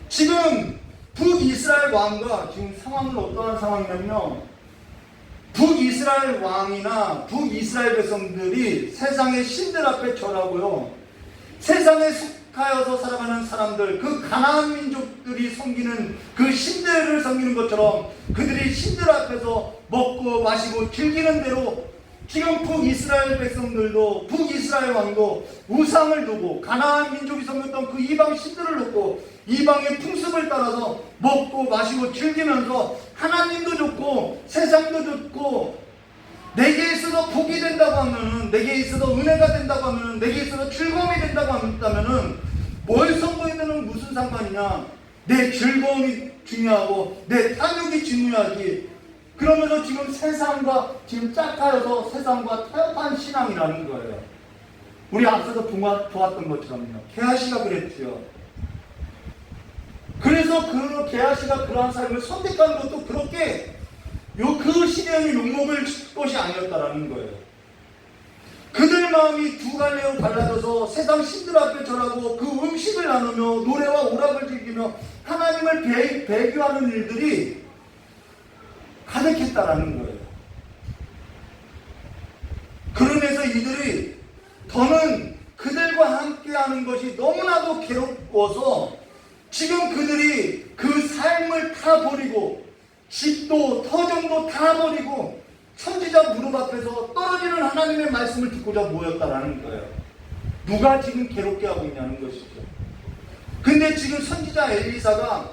지금 북이스라엘 왕과 지금 상황은 어떠한 상황이냐면요, 북이스라엘 왕이나 북이스라엘 백성들이 세상의 신들 앞에 절하고요, 세상에 속하여서 살아가는 사람들, 그 가나안 민족들이 섬기는 그 신들을 섬기는 것처럼 그들이 신들 앞에서 먹고 마시고 즐기는 대로 지금 북이스라엘 백성들도, 북이스라엘 왕도 우상을 두고 가나안 민족이 섬겼던 그 이방 신들을 놓고 이방의 풍습을 따라서 먹고 마시고 즐기면서 하나님도 좋고 세상도 좋고 내게 있어서 복이 된다고 하면은, 내게 있어서 은혜가 된다고 하면은, 내게 있어서 즐거움이 된다고 한다면은 뭘 선거에는 무슨 상관이냐, 내 즐거움이 중요하고 내 탐욕이 중요하지. 그러면서 지금 세상과 지금 짝하여서 세상과 타협한 신앙이라는 거예요. 우리 앞서서 보았던 것처럼요, 게하시가 그랬지요. 그래서 그 게하시가 그러한 삶을 선택한 것도 그렇게 그 시대의 욕먹을 것이 아니었다라는 거예요. 그들 마음이 두 갈래로 갈라져서 세상 신들 앞에 절하고 그 음식을 나누며 노래와 오락을 즐기며 하나님을 배교하는 일들이 가득했다라는 거예요. 그러면서 이들이 더는 그들과 함께하는 것이 너무나도 괴롭워서 지금 그들이 그 삶을 다 버리고 집도 터전도 다 버리고 선지자 무릎 앞에서 떨어지는 하나님의 말씀을 듣고자 모였다라는 거예요. 누가 지금 괴롭게 하고 있냐는 것이죠. 근데 지금 선지자 엘리사가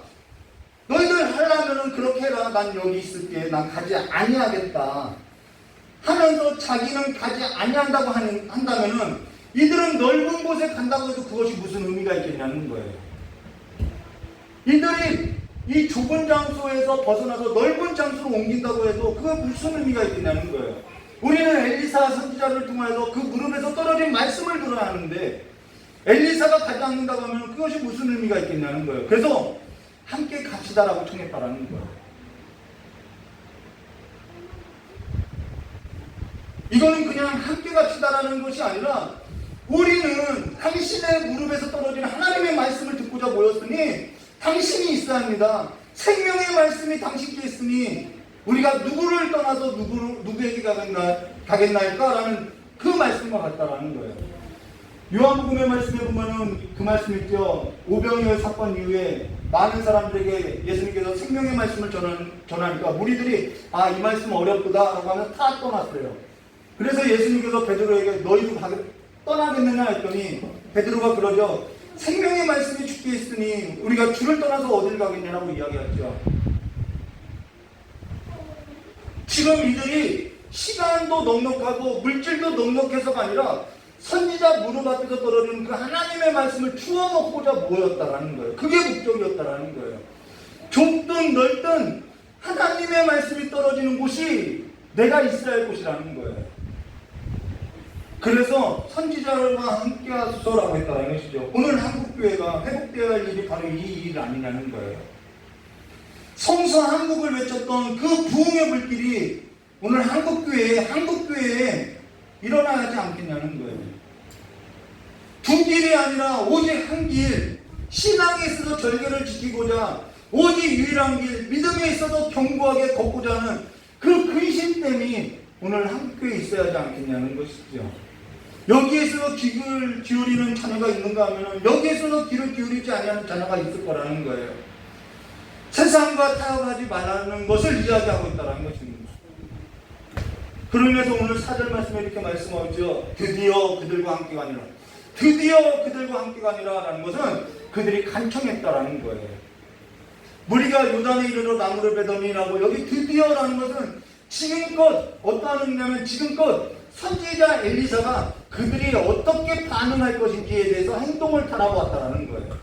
너희들 하려면은 그렇게 해라, 난 여기 있을게, 난 가지 아니하겠다 하면서 자기는 가지 아니한다고 한다면은 이들은 넓은 곳에 간다고 해도 그것이 무슨 의미가 있겠냐는 거예요. 이들이 이 좁은 장소에서 벗어나서 넓은 장소로 옮긴다고 해도 그게 무슨 의미가 있겠냐는 거예요. 우리는 엘리사 선지자를 통해서 그 무릎에서 떨어진 말씀을 들어야 하는데 엘리사가 가지 않는다고 하면 그것이 무슨 의미가 있겠냐는 거예요. 그래서 함께 갑시다라고 청했다라는 거예요. 이거는 그냥 함께 갑시다라는 것이 아니라 우리는 당신의 무릎에서 떨어진 하나님의 말씀을 듣고자 모였으니 당신이 있어야 합니다. 생명의 말씀이 당신께 있으니 우리가 누구를 떠나서 누구에게 가겠나이까라는 그 말씀과 같다라는 거예요. 요한복음의 말씀에 보면은 그 말씀 있죠. 오병이어 사건 이후에 많은 사람들에게 예수님께서 생명의 말씀을 전하니까 무리들이 이 말씀 어렵구나라고 하면서 다 떠났어요. 그래서 예수님께서 베드로에게 너희도 떠나겠느냐 했더니 베드로가 그러죠. 생명의 말씀이 주께 있으니 우리가 주를 떠나서 어딜 가겠냐라고 이야기했죠. 지금 이들이 시간도 넉넉하고 물질도 넉넉해서가 아니라 선지자 무릎 앞에서 떨어지는 그 하나님의 말씀을 주워 먹고자 모였다라는 거예요. 그게 목적이었다라는 거예요. 좁든 넓든 하나님의 말씀이 떨어지는 곳이 내가 있어야 할 곳이라는 거예요. 그래서 선지자와 함께 하소서라고 했다는 것이죠. 오늘 한국교회가 회복되어야 할 일이 바로 이 일 아니냐는 거예요. 성서 한국을 외쳤던 그 부흥의 불길이 오늘 한국교회에 일어나야 하지 않겠냐는 거예요. 두 길이 아니라 오직 한 길, 신앙에 있어서 절개를 지키고자 오직 유일한 길, 믿음에 있어서 견고하게 걷고자 하는 그 근심됨이 오늘 한국교회에 있어야 하지 않겠냐는 것이죠. 여기에서 귀를 기울이는 자녀가 있는가 하면 여기에서도 귀를 기울이지 아니하는 자녀가 있을 거라는 거예요. 세상과 타협하지 말라는 것을 이야기하고 있다는 것입니다. 그러면서 오늘 4절 말씀에 이렇게 말씀하죠. 드디어 그들과 함께가 아니라, 드디어 그들과 함께가 아니라라는 것은 그들이 간청했다라는 거예요. 무리가 요단에 이르러 나무를 베더니라고 여기 드디어라는 것은 지금껏 어떠한 의미냐면 지금껏 선지자 엘리사가 그들이 어떻게 반응할 것인지에 대해서 행동을 달아보았다라는 거예요.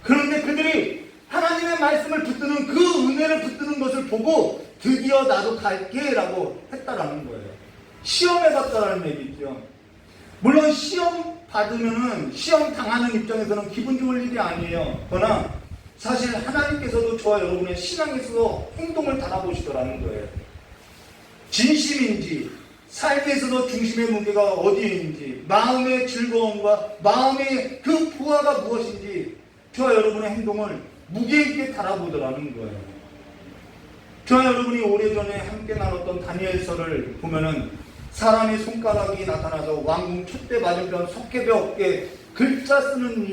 그런데 그들이 하나님의 말씀을 붙드는 그 은혜를 붙드는 것을 보고 드디어 나도 갈게 라고 했다라는 거예요. 시험해봤다라는 얘기죠. 물론 시험 받으면은 시험 당하는 입장에서는 기분 좋을 일이 아니에요. 그러나 사실 하나님께서도 저와 여러분의 신앙에서 행동을 달아보시더라는 거예요. 진심인지, 삶에서도 중심의 무게가 어디인지, 마음의 즐거움과 마음의 그 부하가 무엇인지 저와 여러분의 행동을 무게 있게 달아보더라는 거예요. 저와 여러분이 오래전에 함께 나눴던 다니엘서를 보면은 사람의 손가락이 나타나서 왕궁 촛대 맞은편 석회배 어깨 글자 쓰는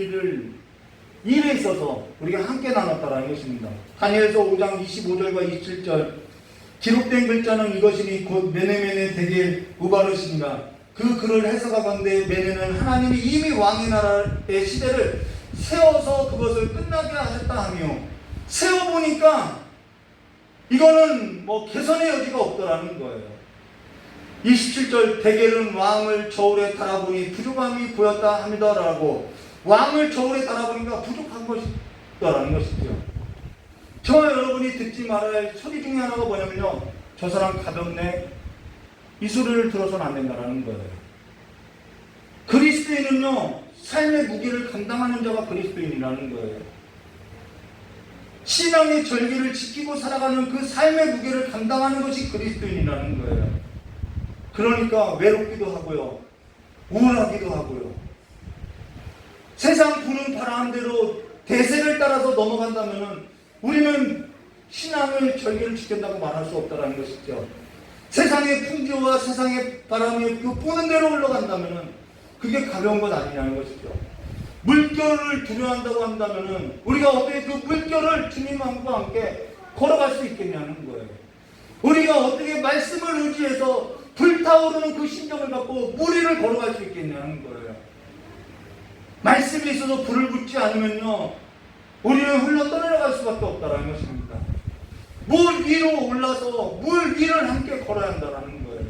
일에 있어서 우리가 함께 나눴다라는 것입니다. 다니엘서 5장 25절과 27절 기록된 글자는 이것이니 곧 메네메네 데겔 우바르시니라. 그 글을 해석하건대 메네는 하나님이 이미 왕의 나라의 시대를 세워서 그것을 끝나게 하셨다 하며, 세워보니까 이거는 뭐 개선의 여지가 없더라는 거예요. 27절 데겔은 왕을 저울에 달아보니 부족함이 보였다 합니다라고, 왕을 저울에 달아보니까 부족한 것이다라는 것이죠. 저와 여러분이 듣지 말아야 할 소리 중에 하나가 뭐냐면요, 저 사람 가볍네, 이 소리를 들어서는 안 된다라는 거예요. 그리스도인은요, 삶의 무게를 감당하는 자가 그리스도인이라는 거예요. 신앙의 절기를 지키고 살아가는 그 삶의 무게를 감당하는 것이 그리스도인이라는 거예요. 그러니까 외롭기도 하고요, 우울하기도 하고요, 세상 부는 바람대로 대세를 따라서 넘어간다면은 우리는 신앙의 절기를 지킨다고 말할 수 없다는 것이죠. 세상의 풍조와 세상의 바람이 그 부는 대로 흘러간다면은 그게 가벼운 것 아니냐는 것이죠. 물결을 두려워한다고 한다면은 우리가 어떻게 그 물결을 주님과 함께 걸어갈 수 있겠냐는 거예요. 우리가 어떻게 말씀을 의지해서 불타오르는 그 심정을 갖고 무리를 걸어갈 수 있겠냐는 거예요. 말씀이 있어서 불을 붙지 않으면요, 우리는 흘러 떠내려갈 수밖에 없다는 것입니다. 물 위로 올라서 물 위를 함께 걸어야 한다는 거예요.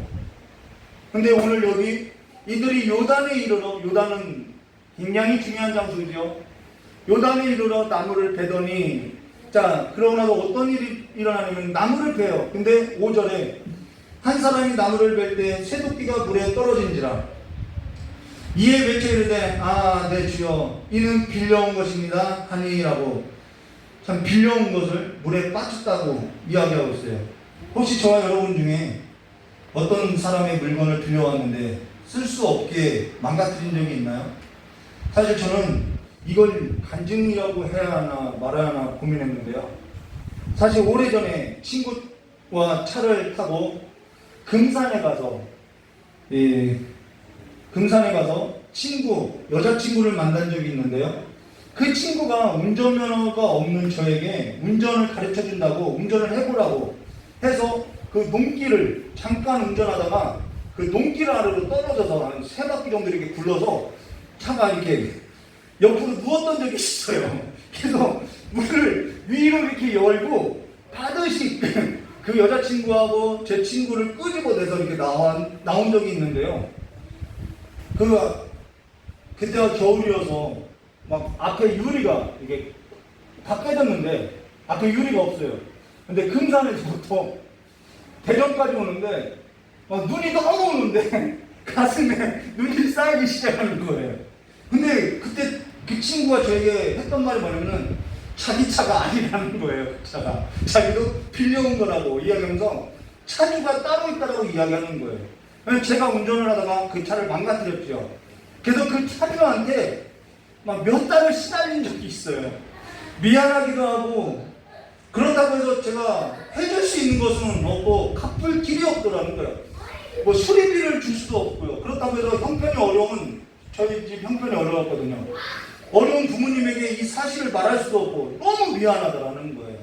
근데 오늘 여기 이들이 요단에 이르러, 요단은 굉장히 중요한 장소이죠. 요단에 이르러 나무를 베더니, 자, 그러고 나서 어떤 일이 일어나냐면 나무를 베요. 근데 5절에 한 사람이 나무를 벨 때 쇠도끼가 물에 떨어진지라. 이에 외쳐 이르되 아, 네 주여, 이는 빌려온 것입니다 하니라고. 참 빌려온 것을 물에 빠졌다고 이야기하고 있어요. 혹시 저와 여러분 중에 어떤 사람의 물건을 빌려왔는데 쓸 수 없게 망가뜨린 적이 있나요? 사실 저는 이걸 간증이라고 해야 하나 말아야 하나 고민했는데요. 사실 오래전에 친구와 차를 타고 금산에 가서 여자친구를 만난 적이 있는데요. 그 친구가 운전면허가 없는 저에게 운전을 가르쳐 준다고, 운전을 해보라고 해서 그 농길을 잠깐 운전하다가 그 농길 아래로 떨어져서 한 3바퀴 정도 이렇게 굴러서 차가 이렇게 옆으로 누웠던 적이 있어요. 그래서 문을 위로 이렇게 열고 가듯이 그 여자친구하고 제 친구를 끄집어내서 이렇게 나온 적이 있는데요. 그때가 겨울이어서 막 앞에 유리가 이게 다 깨졌는데 앞에 유리가 없어요. 근데 금산에서부터 대전까지 오는데 막 눈이 너무 오는데 가슴에 눈이 쌓이기 시작하는 거예요. 근데 그때 그 친구가 저에게 했던 말이 뭐냐면은 자기 차가 아니라는 거예요. 그 차가 자기도 빌려온 거라고 이야기하면서 차주가 따로 있다라고 이야기하는 거예요. 제가 운전을 하다가 그 차를 망가뜨렸죠. 그래서 그 차주한테 막 몇 달을 시달린 적이 있어요. 미안하기도 하고, 그렇다고 해서 제가 해줄 수 있는 것은 없고 갚을 길이 없더라는 거예요. 뭐 수리비를 줄 수도 없고요. 그렇다고 해서 형편이 어려운, 저희 집 형편이 어려웠거든요. 어려운 부모님에게 이 사실을 말할 수도 없고 너무 미안하더라는 거예요.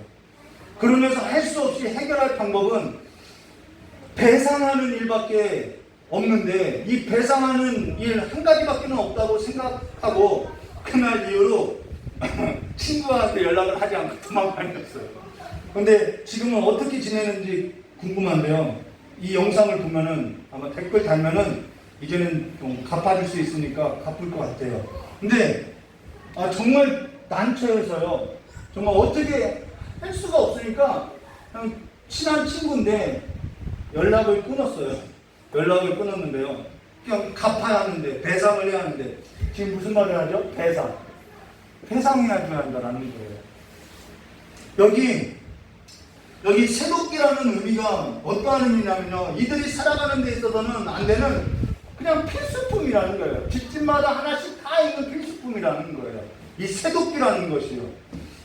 그러면서 할 수 없이 해결할 방법은 배상하는 일밖에 없는데, 이 배상하는 일 한 가지밖에는 없다고 생각하고 그날 이후로 친구한테 연락을 하지 않고 도망다녔어요. 근데 지금은 어떻게 지내는지 궁금한데요. 이 영상을 보면은 아마 댓글 달면은 이제는 좀 갚아줄 수 있으니까 갚을 것 같아요. 근데 정말 난처해서요. 정말 어떻게 할 수가 없으니까 그냥 친한 친구인데 연락을 끊었어요. 연락을 끊었는데요. 그냥 갚아야 하는데, 배상을 해야 하는데, 지금 무슨 말을 하죠? 배상해야 한다라는 거예요. 여기 여기 세독기라는 의미가 어떠한 의미냐면요, 이들이 살아가는 데 있어서는 안 되는 그냥 필수품이라는 거예요. 집집마다 하나씩 다 있는 필수품이라는 거예요. 이 세독기라는 것이요.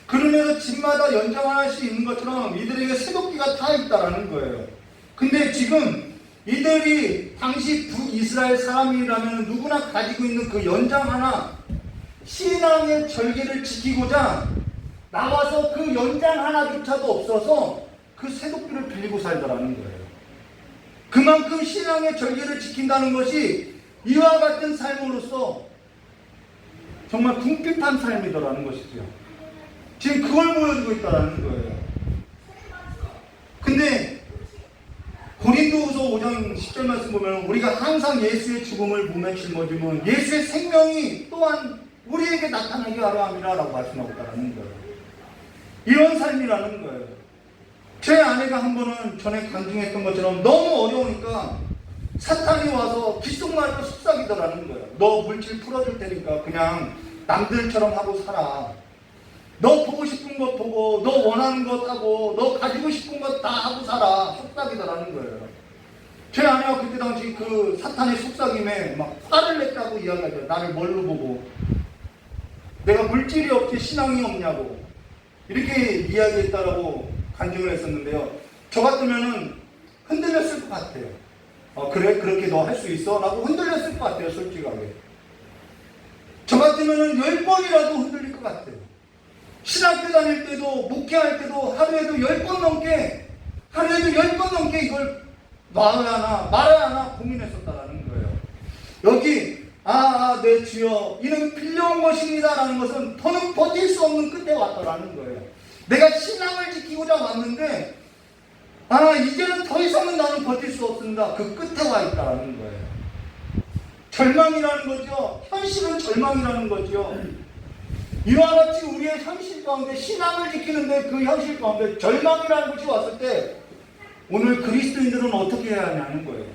그러면서 집마다 연장 하나씩 있는 것처럼 이들에게 세독기가 다 있다라는 거예요. 근데 지금 이들이 당시 북이스라엘 사람이라면 누구나 가지고 있는 그 연장 하나, 신앙의 절개를 지키고자 나와서 그 연장 하나조차도 없어서 그 세독기를 빌리고 살더라는 거예요. 그만큼 신앙의 절개를 지킨다는 것이 이와 같은 삶으로서 정말 궁핍한 삶이더라는 것이죠. 지금 그걸 보여주고 있다는 거예요. 근데 고린도후서 5장 10절 말씀 보면 우리가 항상 예수의 죽음을 몸에 짊어지면 예수의 생명이 또한 우리에게 나타나게 하려 함이라 라고 말씀하고 있다는 거예요. 이런 삶이라는 거예요. 제 아내가 한 번은 전에 간증했던 것처럼 너무 어려우니까 사탄이 와서 귓속말로 속삭이더라는 거예요. 너 물질 풀어줄 테니까 그냥 남들처럼 하고 살아. 너 보고 싶은 것 보고, 너 원하는 것 하고, 너 가지고 싶은 것 다 하고 살아. 속삭이더라는 거예요. 제 아내가 그때 당시 그 사탄의 속삭임에 막 화를 냈다고 이야기하죠. 나를 뭘로 보고. 내가 물질이 없지 신앙이 없냐고. 이렇게 이야기했다라고 간증을 했었는데요. 저 같으면은 흔들렸을 것 같아요. 그래? 그렇게 너 할 수 있어? 라고 흔들렸을 것 같아요. 솔직하게. 저 같으면은 10번이라도 흔들릴 것 같아요. 신학교 다닐 때도, 목회할 때도 하루에도 10번 넘게 이걸 놔야 하나, 말아야 하나 고민했었다라는 거예요. 여기, 내 주여, 이는 빌려온 것입니다. 라는 것은 더는 버틸 수 없는 끝에 왔다라는 거예요. 내가 신앙을 지키고자 왔는데, 이제는 더 이상은 나는 버틸 수 없습니다. 그 끝에 와 있다라는 거예요. 절망이라는 거죠. 현실은 절망이라는 거죠. 이와 같이 우리의 현실 가운데 신앙을 지키는데 그 현실 가운데 절망이라는 것이 왔을 때 오늘 그리스도인들은 어떻게 해야 하냐는 거예요.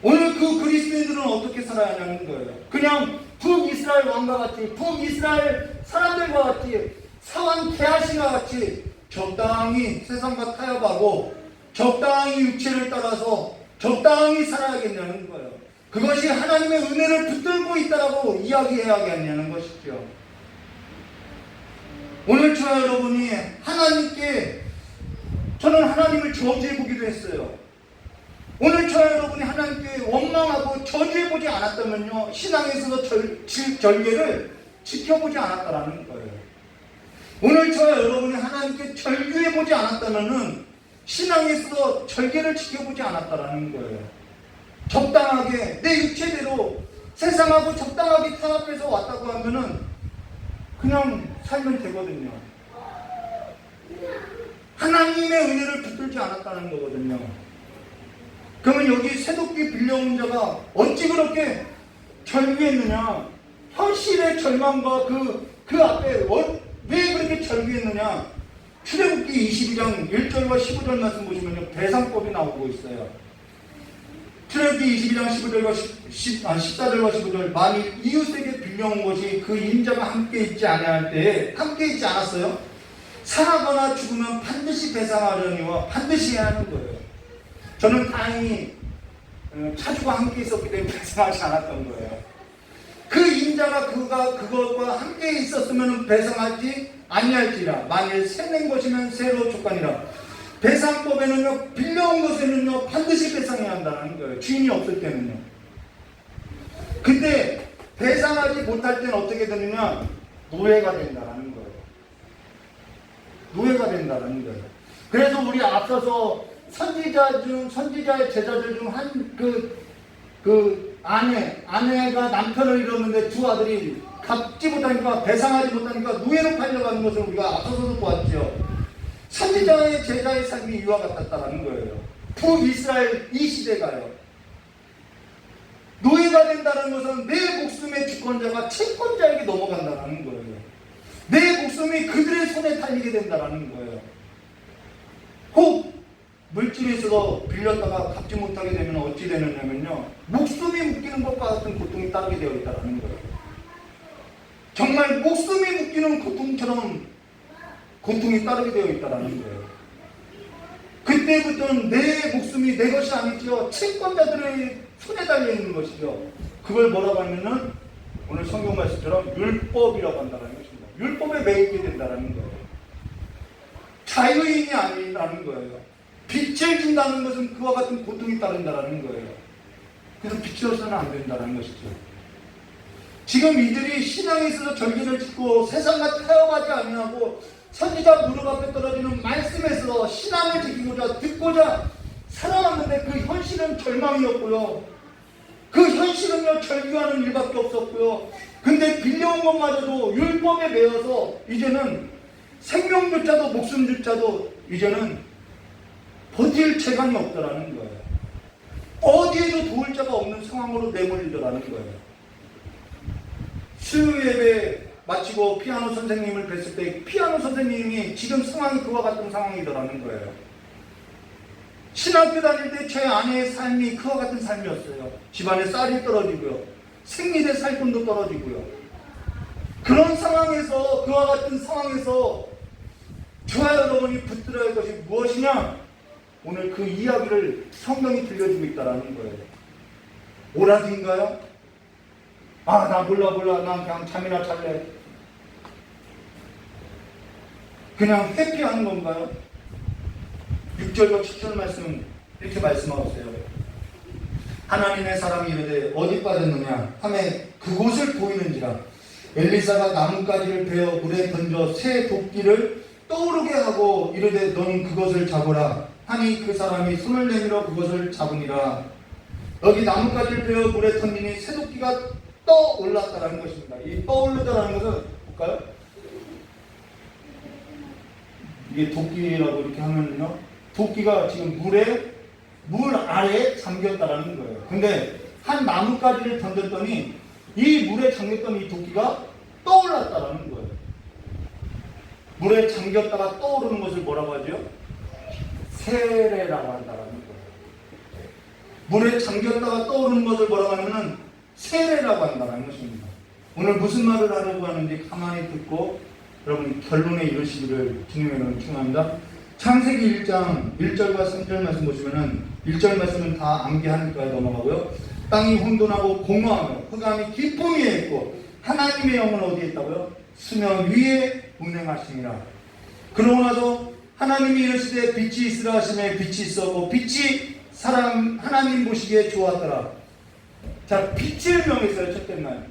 오늘 그 그리스도인들은 어떻게 살아야 하냐는 거예요. 그냥 북이스라엘 왕과 같이, 북이스라엘 사람들과 같이, 사왕 게하시와 같이 적당히 세상과 타협하고 적당히 육체를 따라서 적당히 살아야겠냐는 거예요. 그것이 하나님의 은혜를 붙들고 있다라고 이야기해야겠냐는 것이죠. 오늘 저와 여러분이 하나님께, 저는 하나님을 저주해보기도 했어요. 오늘 저와 여러분이 하나님께 원망하고 저주해보지 않았다면요, 신앙에 있어서 절개를 지켜보지 않았다라는 거예요. 오늘 저와 여러분이 하나님께 절규해보지 않았다면은 신앙에 있어서 절개를 지켜보지 않았다라는 거예요. 적당하게 내 육체대로 세상하고 적당하게 타협해서 왔다고 하면은 그냥 살면 되거든요. 하나님의 은혜를 붙들지 않았다는 거거든요. 그러면 여기 세독기 빌려온 자가 어찌 그렇게 절규했느냐? 현실의 절망과 그 앞에 왜 그렇게 절규했느냐? 출애굽기 22장 1절과 15절 말씀 보시면요, 배상법이 나오고 있어요. 출애굽기 22장 15절과 14절과 15절, 만일 이웃에게 빌려온 것이 그 임자가 함께 있지 아니할 때에 함께 있지 않았어요. 상하거나 죽으면 반드시 배상하려니와 반드시 해야 하는 거예요. 저는 다행히 차주가 함께 있었기 때문에 배상하지 않았던 거예요. 그 임자가 그것과 함께 있었으면 배상하지 아니할지라. 만일 새낸 것이면 새로 족간이라. 배상법에는요, 빌려온 것에는요 반드시 배상해야 한다는 거예요. 주인이 없을 때는요. 근데 배상하지 못할 때는 어떻게 되느냐? 노예가 된다는 거예요. 노예가 된다는 거예요. 그래서 우리 앞서서 선지자의 제자들 중 아내가 남편을 잃었는데 두 아들이 갚지 못하니까, 배상하지 못하니까 노예로 팔려가는 것을 우리가 앞서서도 보았죠. 선지자의 제자의 삶이 이와 같았다는 거예요. 북이스라엘 이 시대가요. 노예가 된다는 것은 내 목숨의 주권자가 채권자에게 넘어간다는 거예요. 내 목숨이 그들의 손에 달리게 된다는 거예요. 혹 물질에 있어서 빌렸다가 갚지 못하게 되면 어찌 되느냐면요, 목숨이 묶이는 것과 같은 고통이 따르게 되어 있다는 거예요. 정말 목숨이 묶이는 고통처럼 고통이 따르게 되어 있다는 거예요. 그때부터는 내 목숨이 내 것이 아니죠. 채권자들의 손에 달려 있는 것이죠. 그걸 뭐라고 하면은 오늘 성경 말씀처럼 율법이라고 한다는 것입니다. 율법에 매이게 된다는 거예요. 자유인이 아니라는 거예요. 빛을 준다는 것은 그와 같은 고통이 따른다는 거예요. 그래서 빛이 없어서는 안 된다는 것이죠. 지금 이들이 신앙에 있어서 절기를 짓고 세상과 타협하지 아니하고 선지자 무릎 앞에 떨어지는 말씀에서 신앙을 지키고자 듣고자 살아왔는데 그 현실은 절망이었고요. 그 현실은요 절규하는 일밖에 없었고요. 근데 빌려온 것마저도 율법에 매여서 이제는 생명조차도 목숨조차도 이제는 버틸 재간이 없더라는 거예요. 어디에도 도울 자가 없는 상황으로 내몰리더라는 거예요. 수요 예배 마치고 피아노 선생님을 뵀을 때 피아노 선생님이 지금 상황이 그와 같은 상황이더라는 거예요. 신학교 다닐 때 제 아내의 삶이 그와 같은 삶이었어요. 집안에 쌀이 떨어지고요. 생리대 살돈도 떨어지고요. 그런 상황에서 그와 같은 상황에서 저와 여러분이 붙들어야 할 것이 무엇이냐? 오늘 그 이야기를 성경이 들려주고 있다는 거예요. 오라지인가요? 아, 나 몰라. 난 그냥 잠이나 잘래. 그냥 회피하는 건가요? 6절과 7절 말씀 이렇게 말씀하고 있어요. 하나님의 사람이 이르되 어디 빠졌느냐 하매 그곳을 보이는지라. 엘리사가 나뭇가지를 베어 물에 던져 새 도끼를 떠오르게 하고 이르되 너는 그것을 잡으라 하니 그 사람이 손을 내밀어 그것을 잡으니라. 여기 나뭇가지를 베어 물에 던지니 새 도끼가 떠올랐다는 것입니다. 이 떠오르다라는 것은 볼까요? 이게 도끼라고 이렇게 하면요, 도끼가 지금 물 아래에 잠겼다라는 거예요. 근데 한 나뭇가지를 던졌더니 이 물에 잠겼던 이 도끼가 떠올랐다라는 거예요. 물에 잠겼다가 떠오르는 것을 뭐라고 하죠? 세례라고 한다라는 거예요. 물에 잠겼다가 떠오르는 것을 뭐라고 하냐면은 세례라고 한다는 것입니다. 오늘 무슨 말을 하려고 하는지 가만히 듣고 여러분 결론에 이르시기를 주님의 이름으로 축원합니다. 창세기 1장 1절과 3절 말씀 보시면은 1절 말씀은 다 암기하니까 넘어가고요. 땅이 혼돈하고 공허하며 흑암이 깊음이 있고 하나님의 영은 어디에 있다고요? 수면 위에 운행하시니라. 그러고 나서 하나님이 이르시되 빛이 있으라 하시매 빛이 있었고 빛이 사람 하나님 보시기에 좋았더라. 자, 빛을 명했어요. 첫째 날.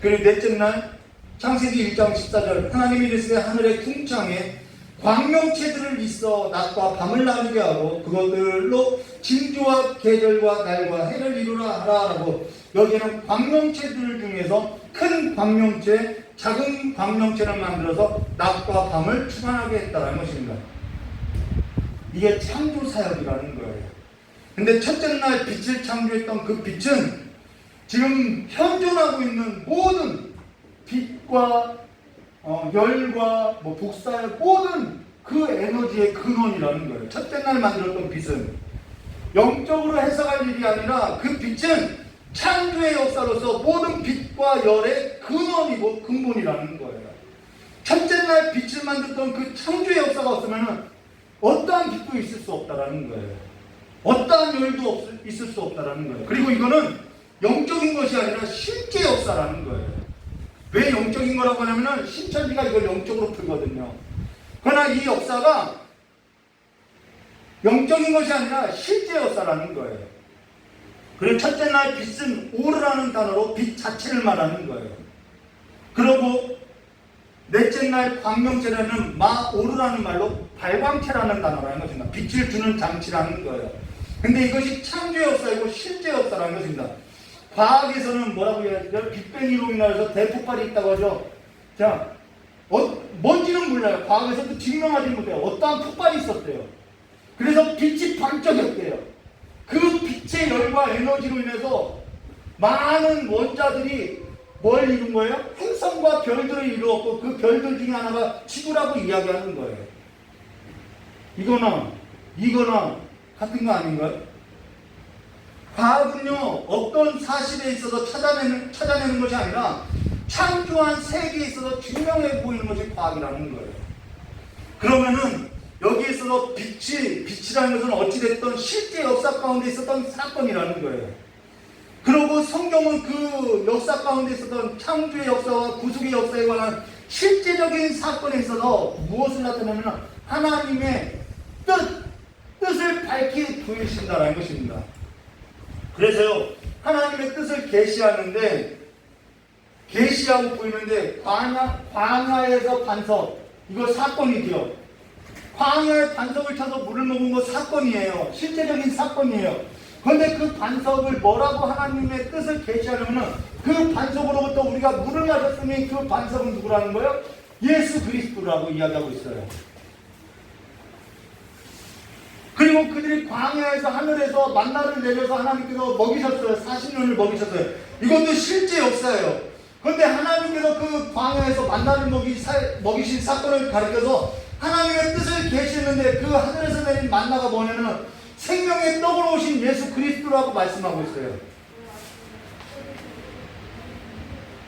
그리고 넷째 날 창세기 1장 14절 하나님이 이르시되 하늘의 궁창에 광명체들을 있어 낮과 밤을 나누게 하고 그것들로 징조와 계절과 날과 해를 이루라 하라라고. 여기에는 광명체들 중에서 큰 광명체, 작은 광명체를 만들어서 낮과 밤을 주관하게 했다는 것입니다. 이게 창조 사역이라는 거예요. 근데 첫째 날 빛을 창조했던 그 빛은 지금 현존하고 있는 모든 빛과 열과 복사의 모든 그 에너지의 근원이라는 거예요. 첫째 날 만들었던 빛은 영적으로 해석할 일이 아니라 그 빛은 창조의 역사로서 모든 빛과 열의 근원이고 근본이라는 거예요. 첫째 날 빛을 만들었던 그 창조의 역사가 없으면 어떠한 빛도 있을 수 없다라는 거예요. 어떠한 열도 있을 수 없다라는 거예요. 그리고 이거는 영적인 것이 아니라 실제 역사라는 거예요. 왜 영적인 거라고 하냐면 신천지가 이걸 영적으로 풀거든요. 그러나 이 역사가 영적인 것이 아니라 실제 역사라는 거예요. 그리고 첫째 날 빛은 오르라는 단어로 빛 자체를 말하는 거예요. 그리고 넷째 날 광명체라는 마오르라는 말로 발광체라는 단어라는 것입니다. 빛을 주는 장치라는 거예요. 근데 이것이 창조 역사이고 실제 역사라는 것입니다. 과학에서는 뭐라고 해야죠? 빅뱅으로 인해서 대폭발이 있다고 하죠. 자, 뭔지는 몰라요. 과학에서도 증명하지 못해요. 어떠한 폭발이 있었대요. 그래서 빛이 반짝였대요. 그 빛의 열과 에너지로 인해서 많은 원자들이 뭘 이룬 거예요? 행성과 별들을 이루었고 그 별들 중에 하나가 지구라고 이야기하는 거예요. 이거나 같은 거 아닌가요? 과학은요, 어떤 사실에 있어서 찾아내는 것이 아니라 창조한 세계에 있어서 증명해 보이는 것이 과학이라는 거예요. 그러면은 여기에서 빛이라는 것은 어찌됐든 실제 역사 가운데 있었던 사건이라는 거예요. 그리고 성경은 그 역사 가운데 있었던 창조의 역사와 구속의 역사에 관한 실제적인 사건에 있어서 무엇을 나타내냐면 하나님의 뜻을 밝히 보이신다는 것입니다. 그래서요, 하나님의 뜻을 계시하고 보이는데 광야에서 반석, 이거 사건이죠. 광야에 반석을 쳐서 물을 먹은 거 사건이에요. 실제적인 사건이에요. 그런데 그 반석을 뭐라고 하나님의 뜻을 계시하려면 그 반석으로부터 우리가 물을 마셨으니 그 반석은 누구라는 거예요? 예수 그리스도라고 이야기하고 있어요. 그리고 그들이 광야에서 하늘에서 만나를 내려서 하나님께서 먹이셨어요. 40년을 먹이셨어요. 이것도 실제 역사예요. 그런데 하나님께서 그 광야에서 만나를 먹이신 사건을 가리켜서 하나님의 뜻을 계시는데 그 하늘에서 내린 만나가 뭐냐면 생명의 떡으로 오신 예수 그리스도라고 말씀하고 있어요.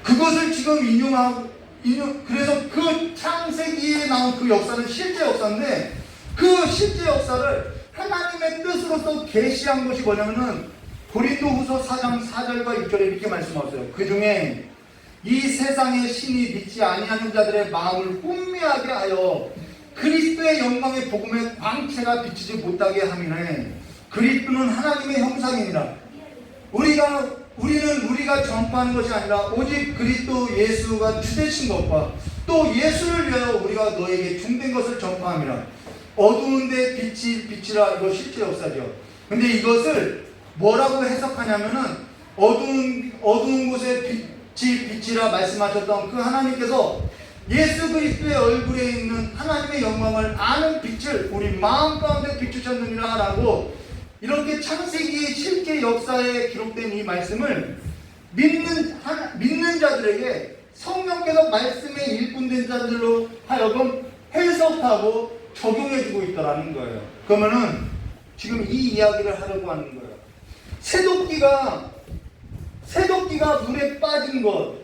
그것을 지금 그래서 그 창세기에 나온 그 역사는 실제 역사인데 그 실제 역사를 하나님의 뜻으로서 계시한 것이 뭐냐면은 고린도후서 4장 4절과 6절에 이렇게 말씀하고 있어요. 그 중에 이 세상의 신이 믿지 아니하는 자들의 마음을 혼미하게 하여 그리스도의 영광의 복음의 광채가 비치지 못하게 함이네. 그리스도는 하나님의 형상이니라. 우리가 전파하는 것이 아니라 오직 그리스도 예수가 주되신 것과 또 예수를 위하여 우리가 너에게 중된 것을 전파함이라. 어두운데 빛이라. 이거 실제 역사죠. 근데 이것을 뭐라고 해석하냐면은 어두운 곳에 빛이라 말씀하셨던 그 하나님께서 예수 그리스도의 얼굴에 있는 하나님의 영광을 아는 빛을 우리 마음 가운데 비추셨느니라 라고 이렇게 창세기의 실제 역사에 기록된 이 말씀을 믿는 자들에게 성령께서 말씀에 일꾼된 자들로 하여금 해석하고 적용해주고 있다라는 거예요. 그러면은 지금 이 이야기를 하려고 하는 거예요. 새도끼가 물에 빠진 것,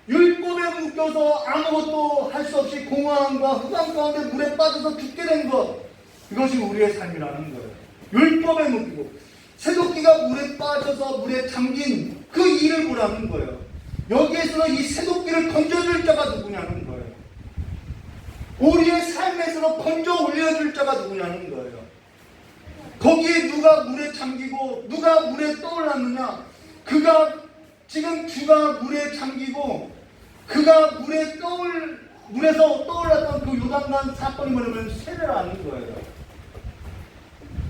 율법에 묶여서 아무것도 할 수 없이 공허함과 흑암 가운데 물에 빠져서 죽게 된 것, 이것이 우리의 삶이라는 거예요. 율법에 묶이고 새도끼가 물에 빠져서 물에 잠긴 그 일을 보라는 거예요. 여기에서는 이 새도끼를 건져줄 자가 누구냐는 거예요. 우리의 삶에서 건져 올려줄 자가 누구냐는 거예요. 거기에 누가 물에 잠기고 누가 물에 떠올랐느냐, 지금 주가 물에 잠기고 그가 물에서 떠올랐던 그 요단강 사건이 뭐냐면 세례라는 거예요.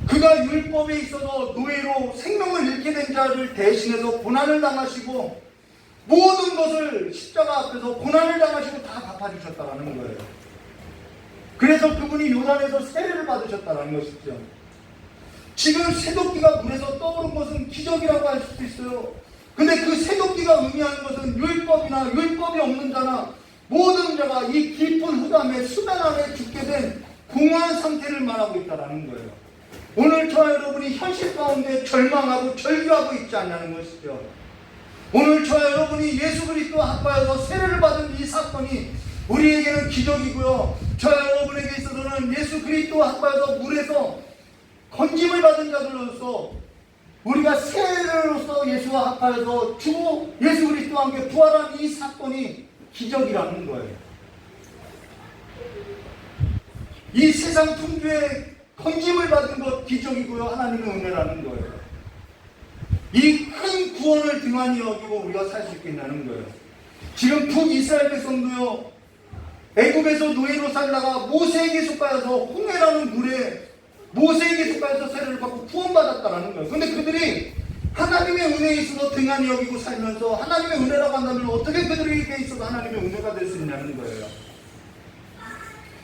그가 율법에 있어서 노예로 생명을 잃게 된 자를 대신해서 고난을 당하시고 모든 것을 십자가 앞에서 고난을 당하시고 다 갚아주셨다는 거예요. 그래서 그분이 요단에서 세례를 받으셨다는 것이죠. 지금 새도끼가 물에서 떠오른 것은 기적이라고 할 수도 있어요. 근데 그 새도끼가 의미하는 것은 율법이나 율법이 없는 자나 모든 자가 이 깊은 흑암의 수면 아래 죽게 된 공허한 상태를 말하고 있다는 거예요. 오늘 저와 여러분이 현실 가운데 절망하고 절규하고 있지 않냐는 것이죠. 오늘 저와 여러분이 예수 그리스도 합하여서 세례를 받은 이 사건이 우리에게는 기적이고요. 저와 여러분에게 있어서는 예수 그리스도 합하여서 물에서 건짐을 받은 자들로서 우리가 세례로서 예수와 합하여서 주 예수 그리스도와 함께 부활한 이 사건이 기적이라는 거예요. 이 세상 풍조에 건짐을 받은 것 기적이고요. 하나님의 은혜라는 거예요. 이 큰 구원을 등한히 여기고 우리가 살 수 있겠냐는 거예요. 지금 북이스라엘 백성도요, 애굽에서 노예로 살다가 모세에게 속하여서 홍해라는 물에 모세에게 속하여서 세례를 받고 구원받았다는 거예요. 근데 그들이 하나님의 은혜에 있어서 등한히 여기고 살면서 하나님의 은혜라고 한다면 어떻게 그들에게 있어서 하나님의 은혜가 될 수 있냐는 거예요.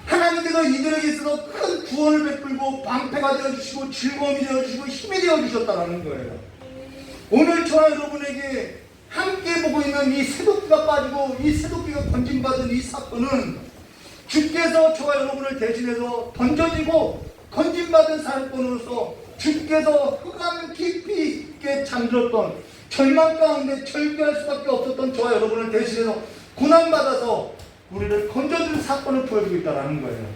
하나님께서 이들에게 있어서 큰 구원을 베풀고 방패가 되어주시고 즐거움이 되어주시고 힘이 되어주셨다는 거예요. 오늘 저와 여러분에게 함께 보고 있는 이 새도끼가 빠지고 이 새도끼가 건짐받은 이 사건은 주께서 저와 여러분을 대신해서 던져지고 건짐받은 사건으로서 주께서 흑암 깊이 있게 잠들었던 절망 가운데 절규할 수밖에 없었던 저와 여러분을 대신해서 고난받아서 우리를 건져준 사건을 보여주고 있다는 거예요.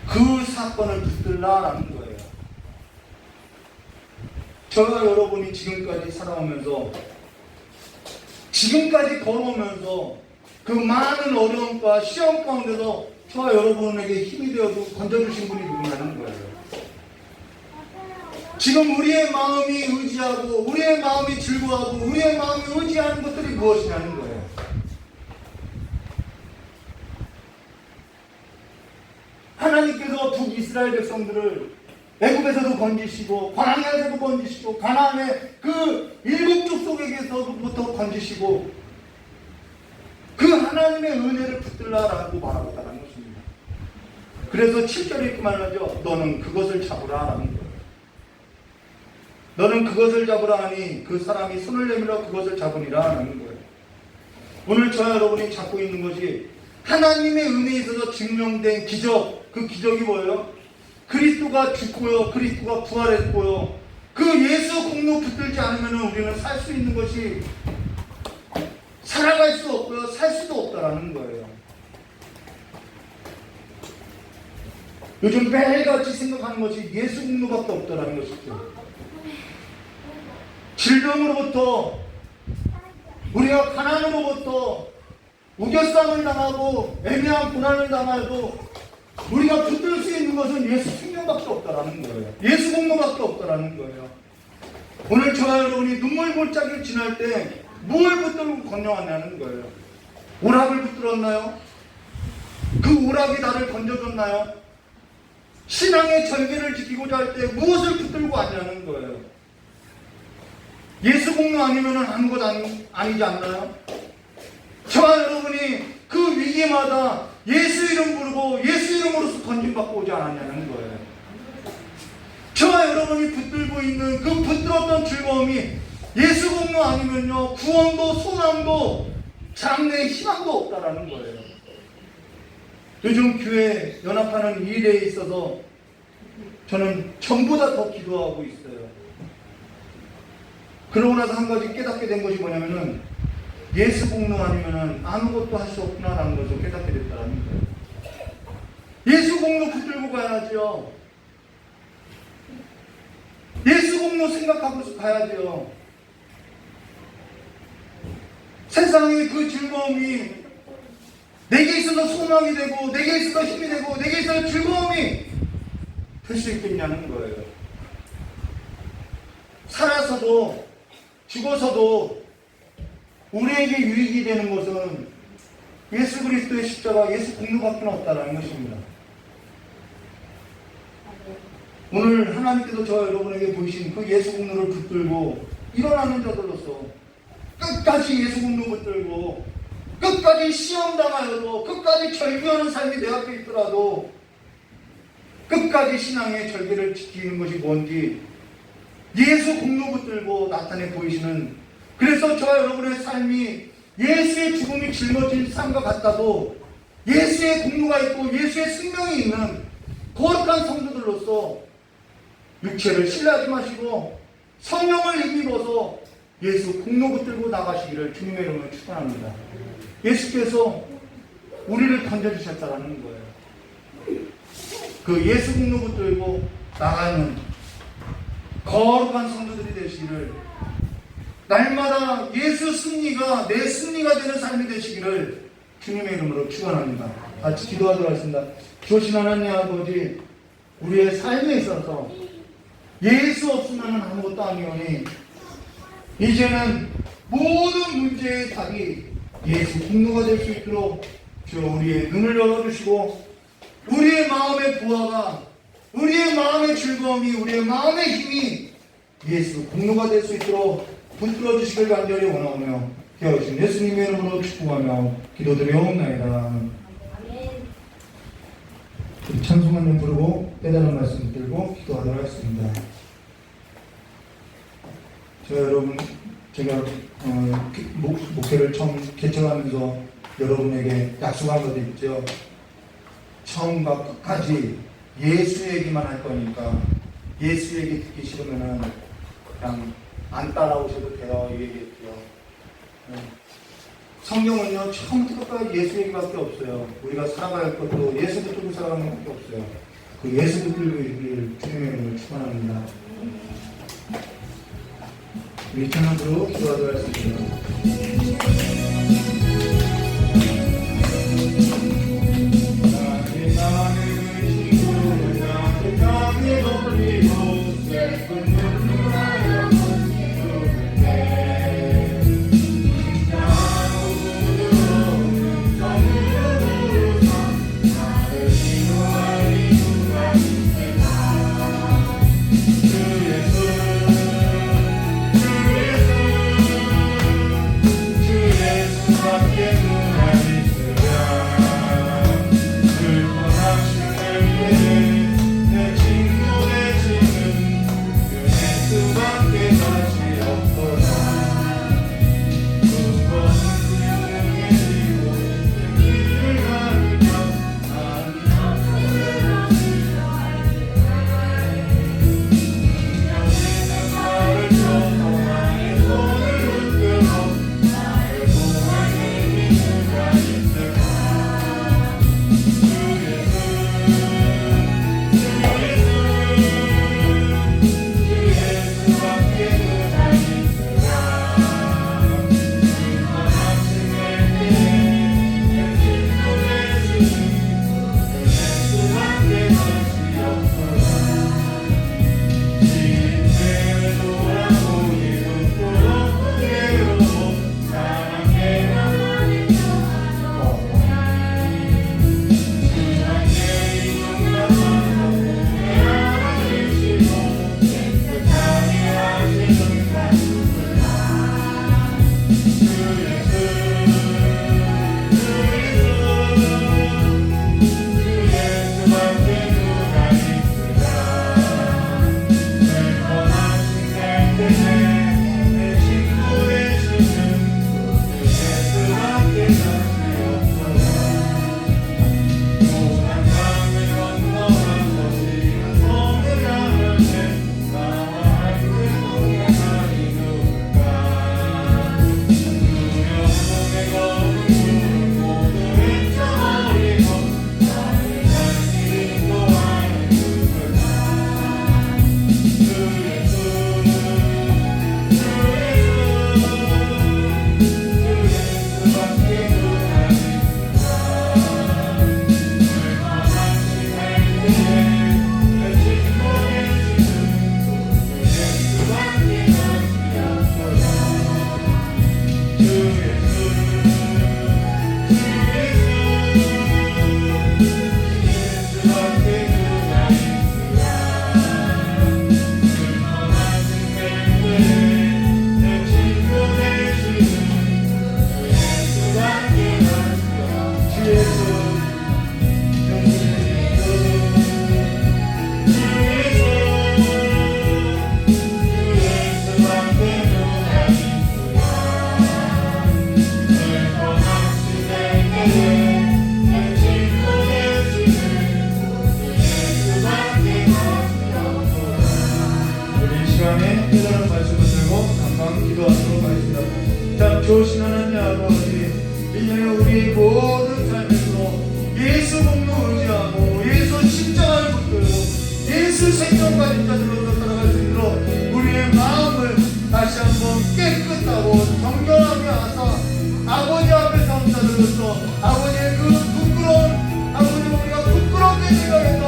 그 사건을 붙들라라는 거예요. 저와 여러분이 지금까지 살아오면서, 지금까지 걸어오면서 그 많은 어려움과 시험 가운데서 저와 여러분에게 힘이 되어도 건져주신 분이 누구냐는 거예요. 지금 우리의 마음이 의지하고, 우리의 마음이 즐거워하고, 우리의 마음이 의지하는 것들이 무엇이냐는 거예요. 하나님께서 북이스라엘 백성들을 애굽에서도 건지시고, 광야에서도 건지시고, 가나안의 그 7족 속에게서부터 건지시고, 그 하나님의 은혜를 붙들라라고 말하고 있다는 것입니다. 그래서 7절에 이렇게 말하죠. 너는 그것을 잡으라라는 거예요. 너는 그것을 잡으라 하니 그 사람이 손을 내밀어 그것을 잡으니라라는 거예요. 오늘 저와 여러분이 잡고 있는 것이 하나님의 은혜에 있어서 증명된 기적. 그 기적이 뭐예요? 그리스도가 죽고요, 그리스도가 부활했고요, 그 예수 공로 붙들지 않으면 우리는 살 수 있는 것이, 살아갈 수 없고요, 살 수도 없다라는 거예요. 요즘 매일같이 생각하는 것이 예수 공로밖에 없다라는 것이죠. 질병으로부터, 우리가 가난으로부터 우겨쌈을 당하고 애매한 고난을 당해도 우리가 붙들 수 있는 것은 예수 생명밖에 없다라는 거예요. 예수 공로밖에 없다라는 거예요. 오늘 저와 여러분이 눈물 골짜기를 지날 때 뭘 붙들고 건너왔냐는 거예요. 오락을 붙들었나요? 그 오락이 나를 건져줬나요? 신앙의 절개를 지키고자 할 때 무엇을 붙들고 왔냐는 거예요. 예수 공로 아니면 아무것도 아니지 않나요? 저와 여러분이 그 위기마다 예수 이름 부르고 예수 이름으로서 건진받고 오지 않았냐는 거예요. 저와 여러분이 붙들고 있는 그 붙들었던 즐거움이 예수 공로 아니면요, 구원도 소망도 장래의 희망도 없다라는 거예요. 요즘 교회 연합하는 일에 있어서 저는 전보다 더 기도하고 있어요. 그러고 나서 한 가지 깨닫게 된 것이 뭐냐면은 예수 공로 아니면은 아무것도 할 수 없구나라는 것을 깨닫게 됐다는 거예요. 예수 공로 붙들고 가야죠. 예수 공로 생각하고 가야죠. 세상의 그 즐거움이 내게 있어서 소망이 되고, 내게 있어서 힘이 되고, 내게 있어서 즐거움이 될 수 있겠냐는 거예요. 살아서도 죽어서도 우리에게 유익이 되는 것은 예수 그리스도의 십자가, 예수 공로밖에 없다는 것입니다. 오늘 하나님께서 저와 여러분에게 보이신 그 예수 공로를 붙들고 일어나는 자들로서 끝까지 예수 공로 붙들고 끝까지 시험 당하여도, 끝까지 절규하는 삶이 내 앞에 있더라도 끝까지 신앙의 절개를 지키는 것이 뭔지 예수 공로 붙들고 나타내 보이시는, 그래서 저와 여러분의 삶이 예수의 죽음이 짊어진 삶과 같아도 예수의 공로가 있고 예수의 생명이 있는 거룩한 성도들로서 육체를 신뢰하지 마시고 성령을 힘입어서 예수 공로 붙들고 나가시기를 주님의 이름으로 축원합니다. 예수께서 우리를 건져주셨다는 거예요. 그 예수 공로 붙들고 나가는 거룩한 성도들이 되시기를, 날마다 예수 승리가 내 승리가 되는 삶이 되시기를 주님의 이름으로 축원합니다. 같이 기도하도록 하겠습니다. 주신 하나님 아버지, 우리의 삶에 있어서 예수 없으면 아무것도 아니오니 이제는 모든 문제의 답이 예수 공로가 될 수 있도록 주여 우리의 눈을 열어주시고, 우리의 마음의 부하가, 우리의 마음의 즐거움이, 우리의 마음의 힘이 예수 공로가 될 수 있도록 붙들어 주시길 간절히 원하오며 되어주신 예수님의 이름으로 축복하며 기도드려옵나이다. 찬송 한 번 부르고 깨달은 말씀 들고 기도하도록 하겠습니다. 여러분, 제가 목회를 처음 개척하면서 여러분에게 약속한 것도 있죠. 처음과 끝까지 예수 얘기만 할 거니까 예수 얘기 듣기 싫으면은 그냥 안 따라오셔도 돼요, 이 얘기했죠. 성경은요, 처음부터 끝까지 예수 얘기밖에 없어요. 우리가 살아갈 것도 예수 붙들고 살아가는 것밖에 없어요. 그 예수 붙들고 있기를 주님의 이름으로 축원합니다. 우리 찬양으로 기도하도록 하겠습니다. 좋으신 하나님 아버지, 이제는 우리 모든 삶에서 예수 복로 의지하고 예수 십자가를 붙들고 예수 생명과 자들로 살아갈 수 있도록 우리의 마음을 다시 한번 깨끗하고 정결하게 하사 아버지 앞에 선 자들로서 아버지의 그 부끄러운 아버지 우리가 부끄럽게 생각했던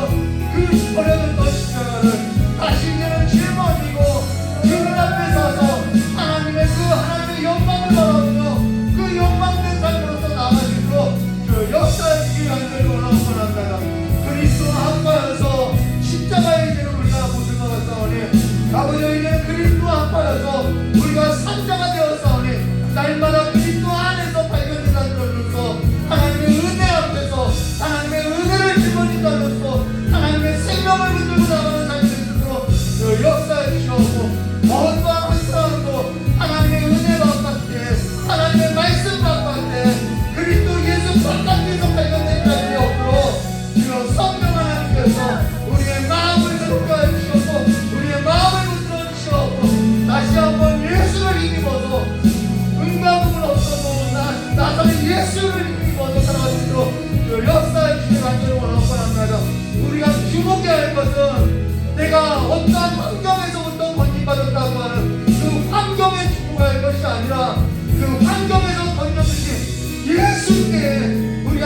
그 버려졌던 십자가를 다시 이제는 짊어지고 주님 앞에 서서 하나님의 영광을 바라보며 그 영광된 삶으로서 나아가시고 그 역사의 기간을 원합니다. 그리스도와 합하여서 십자가에 이제는 우리가 모든 것을 싸우니 아버지 이제는 그리스도와 합하여서 우리가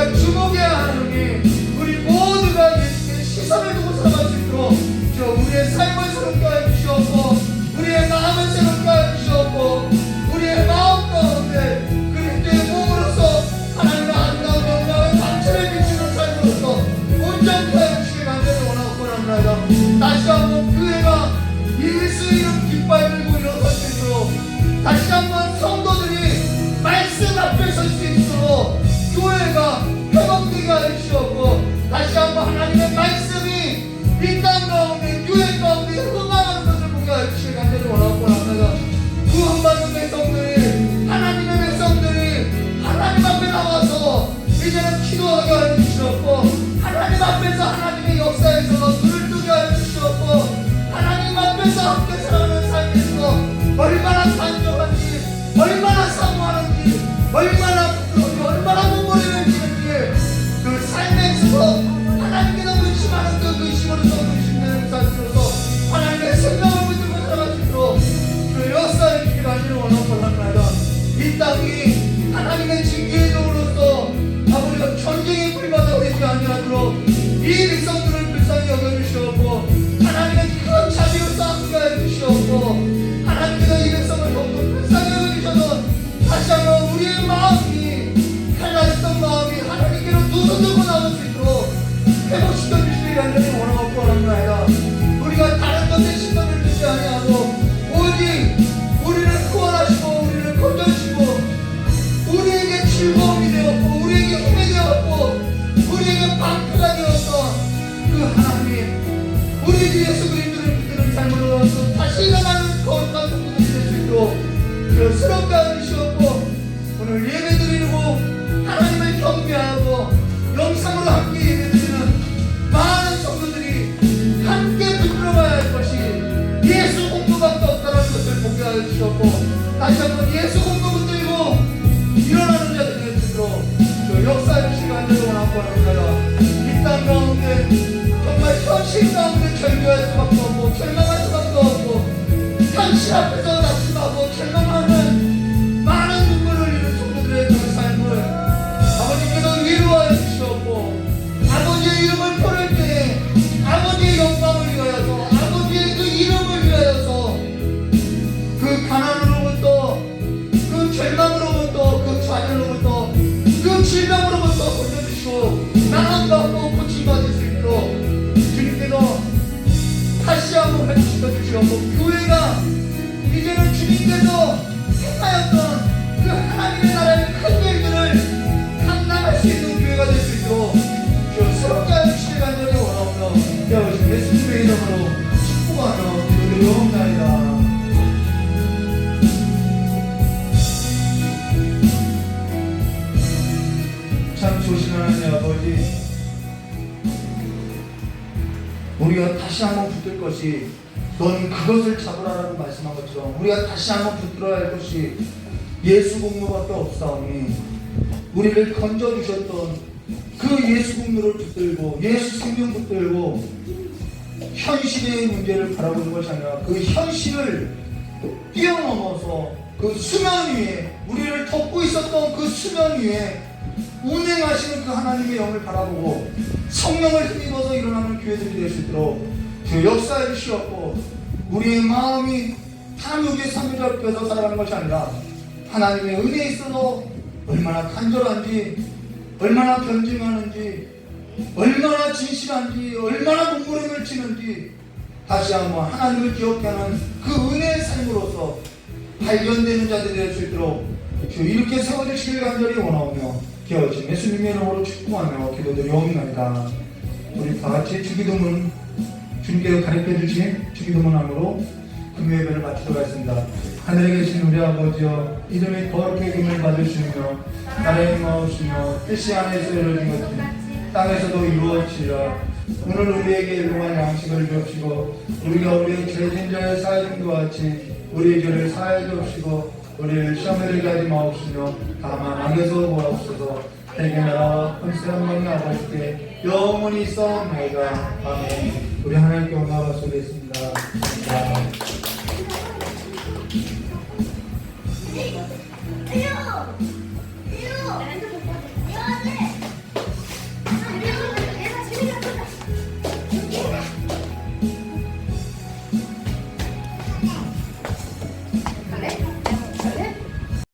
우리가 주목해야 하느니 우리 모두가 예수께 시선을 두고 살아갈 수 있도록 주여 우리의 삶을 새롭게 하여 주시옵고 우리의 마음을 새롭게 하여 주시옵고 우리의 마음 가운데 그리스도의 몸으로서 하나님의 아름다운 영광을 방천에 비추는 삶으로서 온전케 하여 주시길 간절히 원하고 원합니다. 다시 한번 교회가 예수 이름 깃발 들고 일어설 수 있도록 다시 한번 성도들이 말씀 앞에 설 수 있도록 교회가 회복되게 하여 주시옵고 다시 한번 하나님의 말씀이 이 땅 가운데 교회 가운데 흥하는 것을 보게 하여 주시길 간절히 원하고 원합니다. 구원받은 백성들이 하나님의 백성들이 하나님 앞에 나와서 이제는 기도하게 하여 주시옵고 하나님 앞에서 하나님의 역사에서 눈을 뜨게 하여 주시옵고 하나님 앞에서 함께 살아가는 삶에서 얼마나 간절한지 얼마나 사모하는지 얼마나 부끄러운지 얼마나 눈물을 흘리는지 그 삶에 있어서 하나님께서 의심하는 그 의심으로서 의심되는 삶으로서 하나님의 생명을 붙들고 살아갈 수 있도록 그 역사를 주기를 간절히 원하고 원합니다. 이 땅이 하나님의 징계의 종으로서 아버지가 전쟁의 불바다가 되지 아니하도록 이 백성들을 불쌍히 여겨주시옵고 하나님의 큰 자비로서 함께하여 주시옵고 하나님께서 이 백성을 더욱더 불쌍히 여겨주셔서 다시 한번 우리의 마음이 갈라졌던 마음이 하나님께로 두 손 들고 나올 수 있도록 회복시켜 주시길 간절히 원하고 원합니다. 우리가 다른 것에 신경을 주지 아니하고 오직 우리를 구원하시고 우리를 건져주시고 우리에게 즐거움이 되었고 우리에게 힘이 되었고 우리에게 방패가 되었던 그 하나님 우리 주 예수 그리스도를 붙드는 삶으로서 다시 일어나는 거룩한 성도들이 될 수 있도록 스럽게 하여 주시옵고 오늘 예배드리고 하나님을 경배하고 영상으로 함께 예배드리는 많은 성도들이 함께 붙들어가야 할 것이 예수 공도밖에 없다는 것을 보게 하여 주시옵고 다시 한번 예수 공도 붙들고 일어나는 자들이 될 수 있도록 역사해 주시기 간절히 원하고 합니다. 이 땅 가운데 정말 현실 가운데 절규할 수밖에 없고 절망할 수밖에 없고 현실 앞에서 낙심하고 절망하는 많은 눈물을 흘리는 성도들의 그 삶을 아버지께서 위로하여 주시옵고 아버지의 이름을 표를 때에 아버지의 영광을 위하여서 아버지의 그 이름을 위하여서 그 가난으로부터 그 절망으로부터 그 좌절로부터 그 질병으로부터 건져주시고 나아가고 고침받을 수 있도록 주님께서 다시 한번 회복시켜 주시옵고 교회가 이제는 주님께서 행하였던 그 하나님의 나라의 큰 일들을 감당할 수 있는 교회가 될 수 있도록 새롭게 하여 주시길 간절히 원하오며 되어주신 예수님의 이름으로 축복하며 기도드리옵나이다. 참 좋으신 하나님 아버지 우리가 다시 한번 붙들 것이 넌 그것을 잡으라라고 말씀한 것처럼 우리가 다시 한번 붙들어야 할 것이 예수 공로밖에 없사오니 우리를 건져주셨던 그 예수 공로를 붙들고 예수 생명 붙들고 현실의 문제를 바라보는 것이 아니라 그 현실을 뛰어넘어서 그 수면 위에 우리를 덮고 있었던 그 수면 위에 운행하시는 그 하나님의 영을 바라보고 성령을 힘입어서 일어나는 교회들이 될 수 있도록 주 역사해 주시옵고 우리의 마음이 탐욕의 사무잡혀서 살아가는 것이 아니라 하나님의 은혜에 있어서 얼마나 간절한지 얼마나 변증하는지 얼마나 진실한지 얼마나 눈물을 맺히는지 다시 한번 하나님을 기억하는 그 은혜의 삶으로서 발견되는 자들이 될 수 있도록 주 이렇게 세워주시길 간절히 원하오며 기어진 예수님의 이름으로 축복하며 기도드리옵나이다. 우리 다같이 주기도문 주님께서 가르쳐 주신 주기도문 함으로 금요예배를 마치도록 하겠습니다. 하늘에 계신 우리 아버지여 이름이 거룩히 여김을 받으시며 나라의 임하옵시며 뜻이 하늘에서 이루어진 것이 땅에서도 이루어지리라. 오늘 우리에게 일용할 양식을 주옵시고 우리가 우리의 죄진 자의 사하는 것 같이 우리의 죄를 사하여 주옵시고 우리를 시험에 들게 하지 마옵시며 다만 악에서 구하옵소서. 대개 나라와 권세한 명의 아버지께 영원히 있사옵나이다. 아멘. 우리 하나님께 영광 받소리했습니다. 에요!